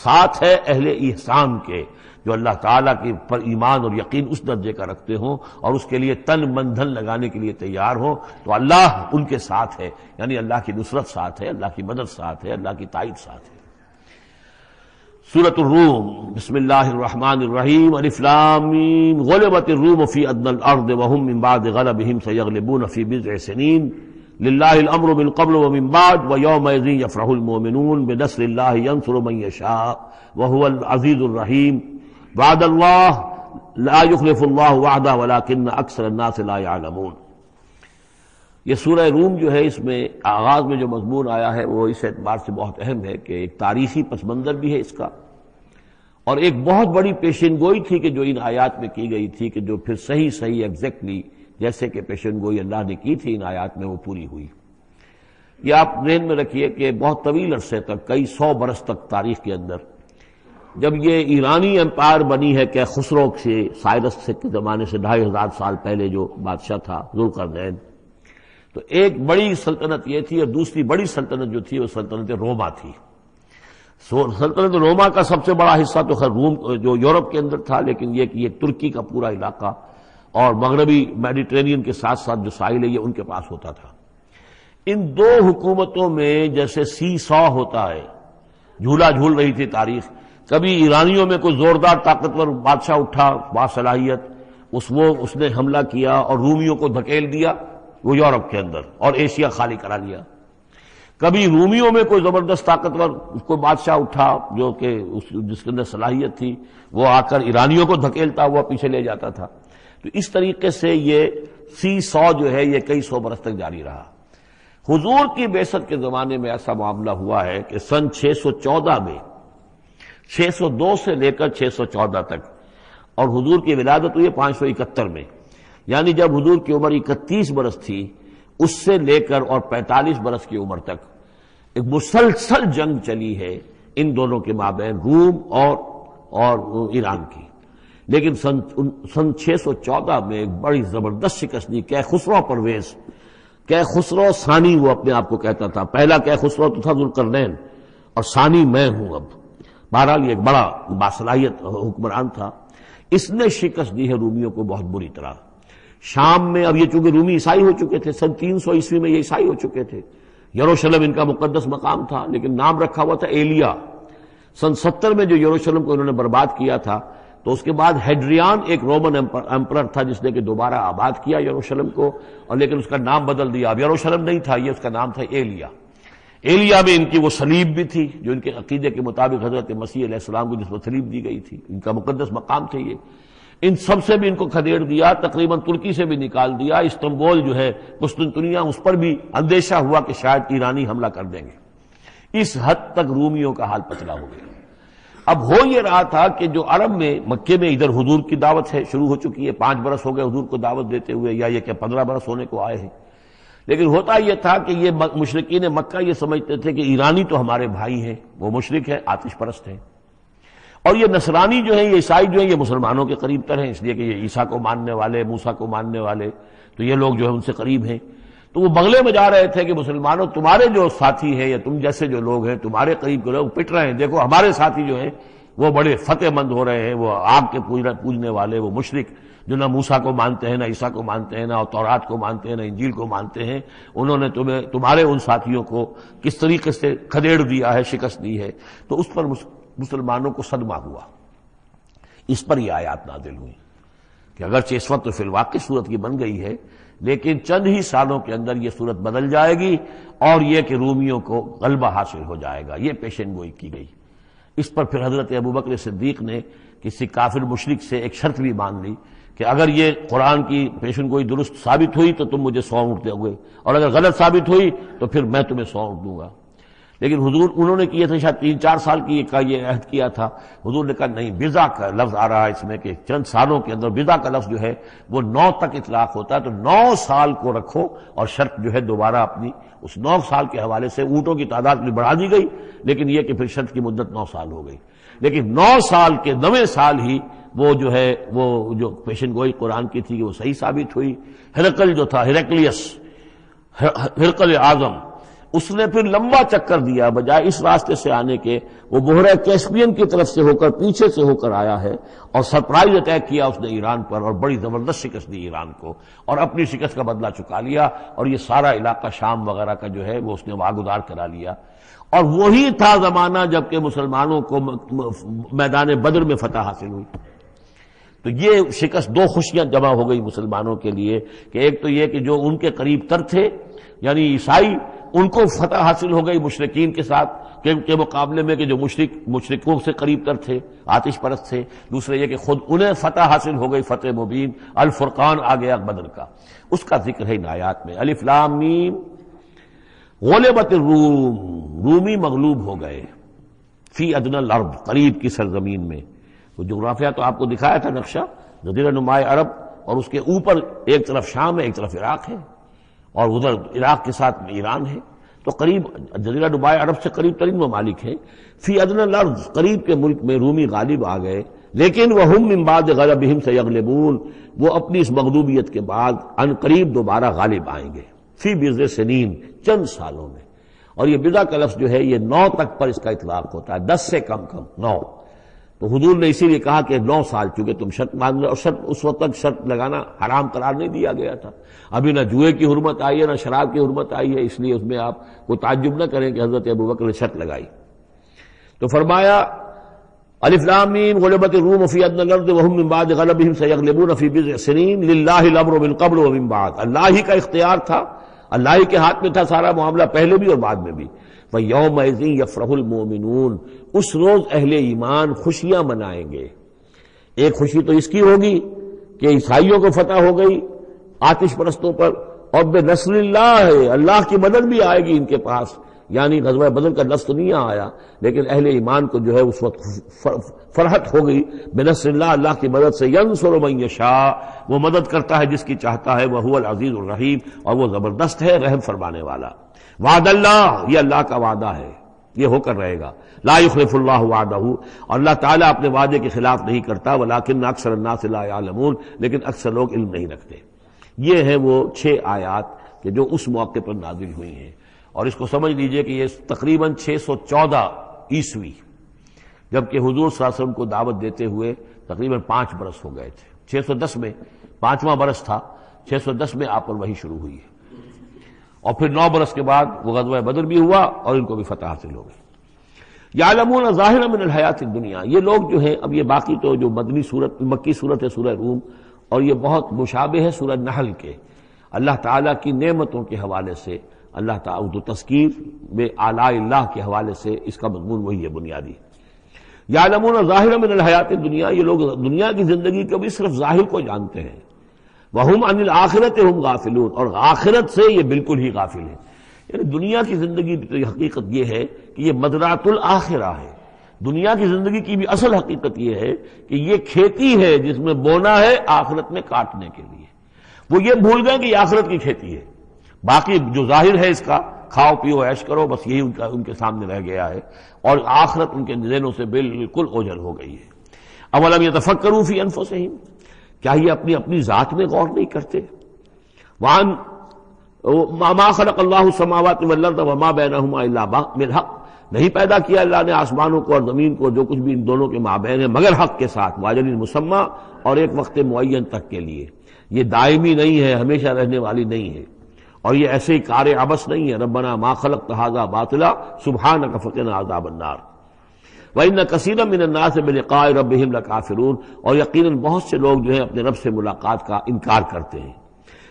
ساتھ ہے اہل احسان کے، جو اللہ تعالیٰ کے پر ایمان اور یقین اس درجے کا رکھتے ہوں اور اس کے لیے تن من دھن لگانے کے لیے تیار ہوں تو اللہ ان کے ساتھ ہے. یعنی اللہ کی نصرت ساتھ ہے، اللہ کی مدد ساتھ ہے، اللہ کی تائید ساتھ ہے. سورۃ الروم، بسم اللہ الرحمن الرحیم. الف لام میم، غلبت الروم فی ادنی الارض وهم من بعد غلبهم سیغلبون فی بضع سنین للہ الامر من قبل ومن بعد ویومئذ یفرح المؤمنون بنصر اللہ ینصر من یشاء وهو العزیز الرحیم. وعد اللہ لا یخلف اللہ وعدہ ولکن اکثر الناس لا یعلمون. یہ سورہ روم جو ہے اس میں آغاز میں جو مضمون آیا ہے وہ اس اعتبار سے بہت اہم ہے کہ ایک تاریخی پس منظر بھی ہے اس کا، اور ایک بہت بڑی پیشن گوئی تھی کہ جو ان آیات میں کی گئی تھی کہ جو پھر صحیح ایگزیکٹلی جیسے کہ پیشن گوئی اللہ نے کی تھی ان آیات میں وہ پوری ہوئی. یہ آپ ذہن میں رکھیے کہ بہت طویل عرصے تک، کئی 100 برس تک تاریخ کے اندر، جب یہ ایرانی امپائر بنی ہے کہ خسرو سے سائرس سے کے زمانے سے 2500 سال پہلے جو بادشاہ تھا ذوالقرنین، تو ایک بڑی سلطنت یہ تھی اور دوسری بڑی سلطنت جو تھی وہ سلطنت روما تھی. سلطنت روما کا سب سے بڑا حصہ تو خیر روم جو یورپ کے اندر تھا، لیکن یہ ترکی کا پورا علاقہ اور مغربی میڈیٹرینین کے ساتھ ساتھ جو ساحل ہے یہ ان کے پاس ہوتا تھا. ان دو حکومتوں میں جیسے سی سو ہوتا ہے، جھولا جھول رہی تھی تاریخ. کبھی ایرانیوں میں کوئی زوردار طاقتور بادشاہ اٹھا باصلاحیت، اس نے حملہ کیا اور رومیوں کو دھکیل دیا وہ یورپ کے اندر اور ایشیا خالی کرا لیا. کبھی رومیوں میں کوئی زبردست طاقتور کوئی بادشاہ اٹھا جو کہ جس کے اندر صلاحیت تھی، وہ آ کر ایرانیوں کو دھکیلتا ہوا پیچھے لے جاتا تھا. تو اس طریقے سے یہ سی سو جو ہے یہ کئی 100 برس تک جاری رہا. حضور کی بعثت کے زمانے میں ایسا معاملہ ہوا ہے کہ سن 614 میں، 602 سے لے کر 614 تک، اور حضور کی ولادت ہوئی 571 میں، یعنی جب حضور کی عمر 31 برس تھی اس سے لے کر اور 45 برس کی عمر تک ایک مسلسل جنگ چلی ہے ان دونوں کے مابین، روم اور ایران کی. لیکن سن 614 میں ایک بڑی زبردست شکست دی. کیخسرو پرویز، کیخسرو ثانی وہ اپنے آپ کو کہتا تھا. پہلا کیخسرو تو تھا ذوالقرنین اور ثانی میں ہوں. اب بہرحال یہ ایک بڑا باصلاحیت حکمران تھا. اس نے شکست دی ہے رومیوں کو بہت بری طرح. شام میں، اب یہ چونکہ رومی عیسائی ہو چکے تھے، سن 300 عیسوی میں یہ عیسائی ہو چکے تھے. یروشلم ان کا مقدس مقام تھا لیکن نام رکھا ہوا تھا ایلیا. سن 70 میں جو یروشلم کو انہوں نے برباد کیا تھا تو اس کے بعد ہیڈریان ایک رومن امپرر تھا جس نے کہ دوبارہ آباد کیا یروشلم کو، اور لیکن اس کا نام بدل دیا. اب یروشلم نہیں تھا یہ، اس کا نام تھا ایلیا. ایلیا میں ان کی وہ صلیب بھی تھی جو ان کے عقیدے کے مطابق حضرت مسیح علیہ السلام کو جس پر صلیب دی گئی تھی، ان کا مقدس مقام تھے یہ. ان سب سے بھی ان کو کھدیڑ دیا، تقریباً ترکی سے بھی نکال دیا، استنبول جو ہے قسطنطنیہ، اس پر بھی اندیشہ ہوا کہ شاید ایرانی حملہ کر دیں گے۔ اس حد تک رومیوں کا حال پتلا ہو گیا۔ اب ہو یہ رہا تھا کہ جو عرب میں مکے میں ادھر حضور کی دعوت ہے، شروع ہو چکی ہے، 5 برس ہو گئے حضور کو دعوت دیتے ہوئے، یا یہ کہ 15 برس ہونے کو آئے ہیں، لیکن ہوتا یہ تھا کہ یہ مشرکین مکہ یہ سمجھتے تھے کہ ایرانی تو ہمارے بھائی ہیں، وہ مشرک ہے، آتش پرست ہیں، اور یہ نصرانی جو ہیں، یہ عیسائی جو ہیں، یہ مسلمانوں کے قریب تر ہیں، اس لیے کہ یہ عیسیٰ کو ماننے والے، موسیٰ کو ماننے والے، تو یہ لوگ جو ہے ان سے قریب ہیں۔ تو وہ بغلے میں جا رہے تھے کہ مسلمانوں، تمہارے جو ساتھی ہیں یا تم جیسے جو لوگ ہیں، تمہارے قریب کے لوگ پٹ رہے ہیں، دیکھو ہمارے ساتھی جو ہیں وہ بڑے فتح مند ہو رہے ہیں، وہ آگ کے پوجنے والے، وہ مشرک جو نہ موسیٰ کو مانتے ہیں، نہ عیسیٰ کو مانتے ہیں، نہ تورات کو مانتے ہیں، نہ انجیل کو مانتے ہیں، انہوں نے تمہارے ان ساتھیوں کو کس طریقے سے کھدیڑ دیا ہے، شکست دی ہے۔ تو اس پر مسلمانوں کو صدمہ ہوا۔ اس پر یہ آیات نازل ہوئی کہ اگرچہ اس وقت فی الواقع صورت کی بن گئی ہے، لیکن چند ہی سالوں کے اندر یہ صورت بدل جائے گی، اور یہ کہ رومیوں کو غلبہ حاصل ہو جائے گا، یہ پیشن گوئی کی گئی۔ اس پر پھر حضرت ابوبکر صدیق نے کسی کافر مشرک سے ایک شرط بھی مان لی کہ اگر یہ قرآن کی پیشن گوئی درست ثابت ہوئی تو تم مجھے 100 اونٹ دو گے، اور اگر غلط ثابت ہوئی تو پھر میں تمہیں 100 اونٹ دوں گا۔ لیکن حضور انہوں نے کیے تھے شاید 3-4 سال کی یہ عہد کیا تھا، حضور نے کہا نہیں، بضع کا لفظ آ رہا ہے اس میں کہ چند سالوں کے اندر، بضع کا لفظ جو ہے وہ 9 تک اطلاق ہوتا ہے، تو 9 سال کو رکھو، اور شرط جو ہے دوبارہ اپنی اس 9 سال کے حوالے سے اونٹوں کی تعداد بھی بڑھا دی گئی، لیکن یہ کہ پھر شرط کی مدت 9 سال ہو گئی۔ لیکن 9 سال کے 9ویں سال ہی وہ جو ہے وہ جو پیشن گوئی قرآن کی تھی وہ صحیح ثابت ہوئی۔ ہرقل جو تھا، ہرقل اعظم، اس نے پھر لمبا چکر دیا، بجائے اس راستے سے آنے کے وہ بحیرہ کیسپین کی طرف سے ہو کر، پیچھے سے ہو کر آیا ہے، اور سرپرائز اٹیک کیا اس نے ایران پر، اور بڑی زبردست شکست دی ایران کو، اور اپنی شکست کا بدلہ چکا لیا، اور یہ سارا علاقہ شام وغیرہ کا جو ہے وہ اس نے واگزار کرا لیا۔ اور وہی تھا زمانہ جب کہ مسلمانوں کو میدان بدر میں فتح حاصل ہوئی۔ تو یہ شکست، 2 خوشیاں جمع ہو گئی مسلمانوں کے لیے، کہ ایک تو یہ کہ جو ان کے قریب تر تھے یعنی عیسائی، ان کو فتح حاصل ہو گئی مشرکین کے ساتھ کے مقابلے میں، کہ جو مشرکوں سے قریب تر تھے، آتش پرست تھے۔ دوسرے یہ کہ خود انہیں فتح حاصل ہو گئی، فتح مبین، الفرقان آ گیا بدر کا، اس کا ذکر ہے ان آیات میں۔ الف لام میم، غلبت الروم، رومی مغلوب ہو گئے، فی ادنی الارض، قریب کی سرزمین میں۔ وہ جغرافیہ تو آپ کو دکھایا تھا نقشہ، جزیرہ نمائے عرب، اور اس کے اوپر ایک طرف شام ہے، ایک طرف عراق ہے، اور ادھر عراق کے ساتھ ایران ہے، تو قریب جزیرہ نمائے عرب سے قریب ترین ممالک ہیں۔ فی ادنی الارض، قریب کے ملک میں رومی غالب آ گئے، لیکن وہم من بعد غلبہم سیغلبون، وہ اپنی اس مغلوبیت کے بعد ان قریب دوبارہ غالب آئیں گے، فی بضع سنین، چند سالوں میں۔ اور یہ بضع کا لفظ جو ہے یہ 9 تک پر اس کا اطلاق ہوتا ہے، 10 سے کم 9۔ تو حضور نے اسی لیے کہا کہ 9 سال، چونکہ تم شرط مان رہے، اور شرط اس وقت تک شرط لگانا حرام قرار نہیں دیا گیا تھا، ابھی نہ جوئے کی حرمت آئی ہے، نہ شراب کی حرمت آئی ہے، اس لیے اس میں آپ کو تعجب نہ کریں کہ حضرت ابوبکر نے شرط لگائی۔ تو فرمایا الف لام میم، غلبت الروم فی ادنی الارض وهم من بعد غلبہم سیغلبون فی بضع سنین، للہ الامر من قبل ومن بعد، اللہ ہی کا اختیار تھا، اللہ ہی کے ہاتھ میں تھا سارا معاملہ، پہلے بھی اور بعد میں بھی۔ وَيَوْمَئِذٍ يَفْرَحُ الْمُؤْمِنُونَ، اس روز اہل ایمان خوشیاں منائیں گے۔ ایک خوشی تو اس کی ہوگی کہ عیسائیوں کو فتح ہو گئی آتش پرستوں پر، اور بے نصر اللہ ہے، اللہ کی مدد بھی آئے گی ان کے پاس، یعنی غزوہ بدر کا لفظ نہیں آیا، لیکن اہل ایمان کو جو ہے اس وقت فرحت ہو گئی بے نصر اللہ، اللہ کی مدد سے۔ ینصر من یشاء، وہ مدد کرتا ہے جس کی چاہتا ہے، وہو العزیز الرحیم، اور وہ زبردست ہے، رحم فرمانے والا۔ وعد اللہ، یہ اللہ کا وعدہ ہے، یہ ہو کر رہے گا۔ لا یخلف اللہ وعدہ، اور اللہ تعالیٰ اپنے وعدے کے خلاف نہیں کرتا، ولکن اکثر الناس لا یعلمون، لیکن اکثر لوگ علم نہیں رکھتے۔ یہ ہیں وہ 6 آیات کہ جو اس موقع پر نازل ہوئی ہیں، اور اس کو سمجھ لیجئے کہ یہ تقریباً 614 عیسوی، جبکہ حضور صلی اللہ علیہ وسلم کو دعوت دیتے ہوئے تقریباً 5 برس ہو گئے تھے۔ 610 میں 5واں برس تھا، 610 میں آپ پر وحی شروع ہوئی ہے، اور پھر 9 برس کے بعد وہ غزوہ بدر بھی ہوا اور ان کو بھی فتح حاصل ہو گئی۔ یعلمون ظاہرا من الحیات الدنیا، یہ لوگ جو ہیں، اب یہ باقی تو جو مدنی صورت، مکی صورت ہے سورہ روم، اور یہ بہت مشابہ ہے سورہ نحل کے، اللہ تعالیٰ کی نعمتوں کے حوالے سے، اللہ تعالیٰ تو تذکیر میں آلاء اللہ کے حوالے سے اس کا مضمون وہی ہے بنیادی۔ یعلمون ظاہرا من الحیات الدنیا، یہ لوگ دنیا کی زندگی کو بھی صرف ظاہر کو جانتے ہیں، وہم عن الآخرۃ ہم غافلون، اور آخرت سے یہ بالکل ہی غافل ہیں۔ یعنی دنیا کی زندگی کی حقیقت یہ ہے کہ یہ مزرعۃ الآخرہ ہے، دنیا کی زندگی کی بھی اصل حقیقت یہ ہے کہ یہ کھیتی ہے جس میں بونا ہے آخرت میں کاٹنے کے لیے۔ وہ یہ بھول گئے کہ یہ آخرت کی کھیتی ہے، باقی جو ظاہر ہے اس کا کھاؤ پیو عیش کرو، بس یہی ان کے سامنے رہ گیا ہے، اور آخرت ان کے ذہنوں سے بالکل اوجھل ہو گئی ہے۔ اولم یتفکروا فی انفسہم، کیا یہ اپنی ذات میں غور نہیں کرتے؟ وان ما خلق اللہ السماوات والارض وما بینہما الا بالحق، نہیں پیدا کیا اللہ نے آسمانوں کو اور زمین کو، جو کچھ بھی ان دونوں کے مابین ہے، مگر حق کے ساتھ، واجل مسمى، اور ایک وقت معین تک کے لیے۔ یہ دائمی نہیں ہے، ہمیشہ رہنے والی نہیں ہے، اور یہ ایسے ہی کار عبث نہیں ہے۔ ربنا ما خلقت ھذا باطلا سبحانک فقنا عذاب النار وَإِنَّ كَثِيرًا مِّنَ النَّاسِ بِلِقَاءِ رَبِّهِمْ لَكَافِرُونَ، اور یقیناً بہت سے لوگ جو ہیں اپنے رب سے ملاقات کا انکار کرتے ہیں۔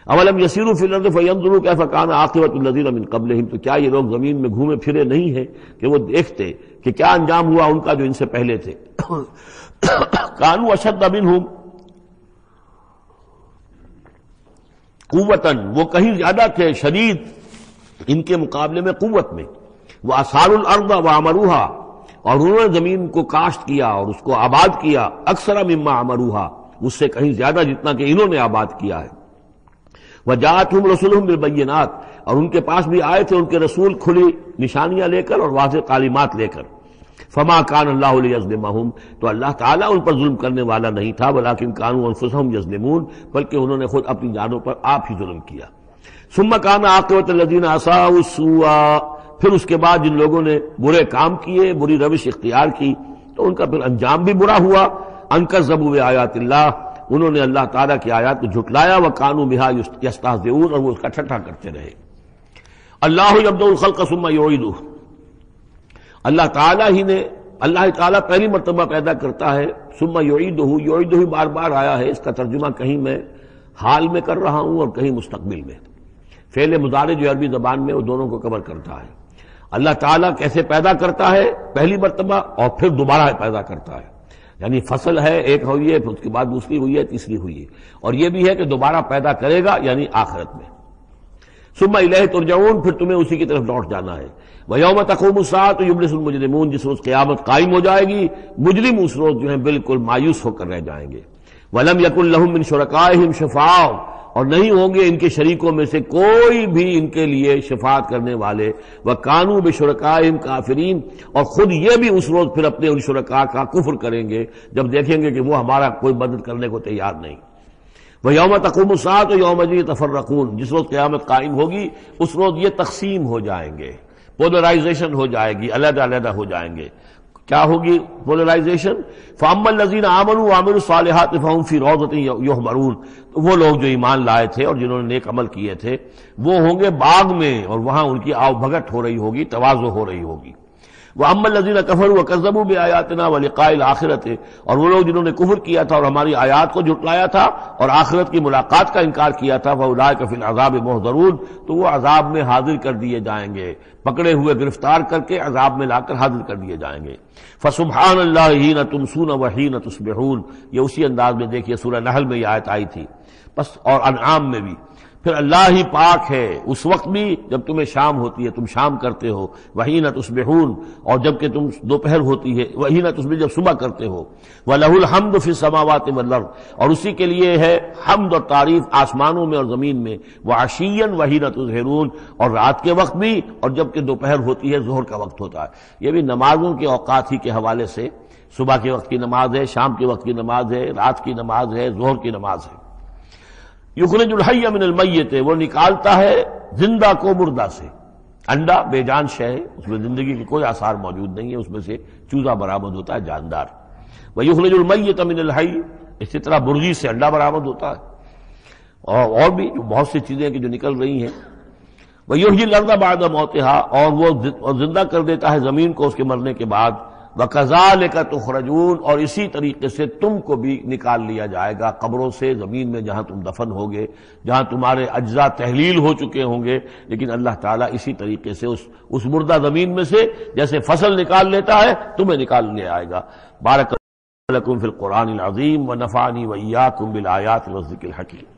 اولم یسیروا فی الارض فینظروا کیف کان عاقبۃ الذین من قبلہم، تو کیا یہ لوگ زمین میں گھومے پھرے نہیں ہیں کہ وہ دیکھتے کہ کیا انجام ہوا ان کا جو ان سے پہلے تھے۔ کانوا اشد منہم قوتاً، وہ کہیں زیادہ تھے شدید ان کے مقابلے میں قوت میں، وَأَثَارُوا الْأَرْضَ وَعَمَرُوهَا، اور انہوں نے زمین کو کاشت کیا اور اس کو آباد کیا، اکثر مما عمروها، اس سے کہیں زیادہ جتنا کہ انہوں نے آباد کیا ہے۔ وجاءتهم رسلهم بالبينات، اور ان کے پاس بھی آئے تھے ان کے رسول کھلی نشانیاں لے کر اور واضح تعلیمات لے کر۔ فما كان الله ليظلمهم، تو اللہ تعالیٰ ان پر ظلم کرنے والا نہیں تھا، ولكن كانوا انفسهم يظلمون، بلکہ انہوں نے خود اپنی جانوں پر آپ ہی ظلم کیا۔ ثم كان عاقبة الذين اساءوا السوء، پھر اس کے بعد جن لوگوں نے برے کام کیے، بری روش اختیار کی، تو ان کا پھر انجام بھی برا ہوا۔ ان کذبوا بآیات اللہ، انہوں نے اللہ تعالیٰ کی آیات کو جھٹلایا، وکانوا بہا یستہزئون، اور وہ اس کا ٹھٹھا کرتے رہے۔ اللہ یبدأ الخلق ثم یعیدہ، اللہ تعالیٰ پہلی مرتبہ پیدا کرتا ہے، ثم یعیدہ، یعیدہ بار بار آیا ہے، اس کا ترجمہ کہیں میں حال میں کر رہا ہوں اور کہیں مستقبل میں۔ فعل مضارع جو عربی زبان میں وہ دونوں کو کور کرتا ہے۔ اللہ تعالیٰ کیسے پیدا کرتا ہے؟ پہلی مرتبہ، اور پھر دوبارہ پیدا کرتا ہے، یعنی فصل ہے ایک ہوئی ہے، پھر اس کے بعد دوسری ہوئی ہے، تیسری ہوئی ہے، اور یہ بھی ہے کہ دوبارہ پیدا کرے گا، یعنی آخرت میں۔ ثم الیہ ترجعون، پھر تمہیں اسی کی طرف لوٹ جانا ہے۔ ویوم تقوم الساعة یبلس المجرمون، جس روز قیامت قائم ہو جائے گی، مجرم اس روز جو ہیں بالکل مایوس ہو کر رہ جائیں گے۔ ولم یکن لہم من شرکائہم شفاع، اور نہیں ہوں گے ان کے شریکوں میں سے کوئی بھی ان کے لیے شفاعت کرنے والے۔ وَكَانُوا بِشُرَكَائِهِمْ كَافِرِينَ، اور خود یہ بھی اس روز پھر اپنے ان شرکاء کا کفر کریں گے جب دیکھیں گے کہ وہ ہمارا کوئی مدد کرنے کو تیار نہیں۔ وَيَوْمَ تَقُومُ السَّاعَةُ يَوْمَئِذٍ يَتَفَرَّقُونَ، جس روز قیامت قائم ہوگی اس روز یہ تقسیم ہو جائیں گے، پولرائزیشن ہو جائے گی، علیحدہ علیحدہ ہو جائیں گے۔ کیا ہوگی پولرائزیشن؟ فَأَمَّا الَّذِينَ آمَنُوا وَعَمِلُوا الصَّالِحَاتِ فَهُمْ فِي رَوْضَةٍ يُحْبَرُونَ، تو وہ لوگ جو ایمان لائے تھے اور جنہوں نے نیک عمل کیے تھے وہ ہوں گے باغ میں، اور وہاں ان کی آو بھگت ہو رہی ہوگی، تواضع ہو رہی ہوگی۔ وَأَمَّا الَّذِينَ كَفَرُوا وَكَذَّبُوا بِآيَاتِنَا وَلِقَاءِ الْآخِرَةِ، اور وہ لوگ جنہوں نے کفر کیا تھا اور ہماری آیات کو جھٹلایا تھا اور آخرت کی ملاقات کا انکار کیا تھا، فَأُولَٰئِكَ فِي الْعَذَابِ مُحْضَرُونَ، تو وہ عذاب میں حاضر کر دیے جائیں گے، پکڑے ہوئے گرفتار کر کے عذاب میں لا کر حاضر کر دیے جائیں گے۔ فَسُبْحَانَ اللَّهِ حِينَ تُمْسُونَ وَحِينَ تُصْبِحُونَ، یہ اسی انداز میں دیکھیے سورہ نحل میں یہ آیت آئی تھی، بس اور انعام میں بھی۔ پھر اللہ ہی پاک ہے اس وقت بھی جب تمہیں شام ہوتی ہے، تم شام کرتے ہو، وحین تصبحون، اور جب کہ تم دوپہر ہوتی ہے، وحین تصبح، جب صبح کرتے ہو۔ وَلَهُ الْحَمْدُ فِي السَّمَاوَاتِ وَالْأَرْضِ، اور اسی کے لیے ہے حمد اور تعریف آسمانوں میں اور زمین میں۔ وَعَشِيًّا وَحِينَ تُظْهِرُونَ، اور رات کے وقت بھی اور جب کہ دوپہر ہوتی ہے، ظہر کا وقت ہوتا ہے۔ یہ بھی نمازوں کے اوقات ہی کے حوالے سے، صبح کے وقت کی نماز ہے، شام کے وقت کی نماز ہے، رات کی نماز ہے، ظہر کی نماز ہے۔ یخرج الحی من المیت، وہ نکالتا ہے زندہ کو مردہ سے۔ انڈا بے جان شے ہے، اس میں زندگی کے کوئی آثار موجود نہیں ہے، اس میں سے چوزہ برآمد ہوتا ہے جاندار۔ ویخرج المیت من الحی، اسی طرح مرغی سے انڈا برآمد ہوتا ہے، اور بھی بہت سی چیزیں کہ جو نکل رہی ہیں۔ ویحیی الارض بعد موتہا، اور وہ زندہ کر دیتا ہے زمین کو اس کے مرنے کے بعد۔ وَكَذَلِكَ تُخْرَجُونَ، اور اسی طریقے سے تم کو بھی نکال لیا جائے گا قبروں سے، زمین میں جہاں تم دفن ہوگے، جہاں تمہارے اجزاء تحلیل ہو چکے ہوں گے، لیکن اللہ تعالیٰ اسی طریقے سے اس مردہ زمین میں سے جیسے فصل نکال لیتا ہے تمہیں نکال لے آئے گا۔ بارک لکم فی القرآن العظیم ونفعنی وإیاکم بالآیات والذکر الحکیم۔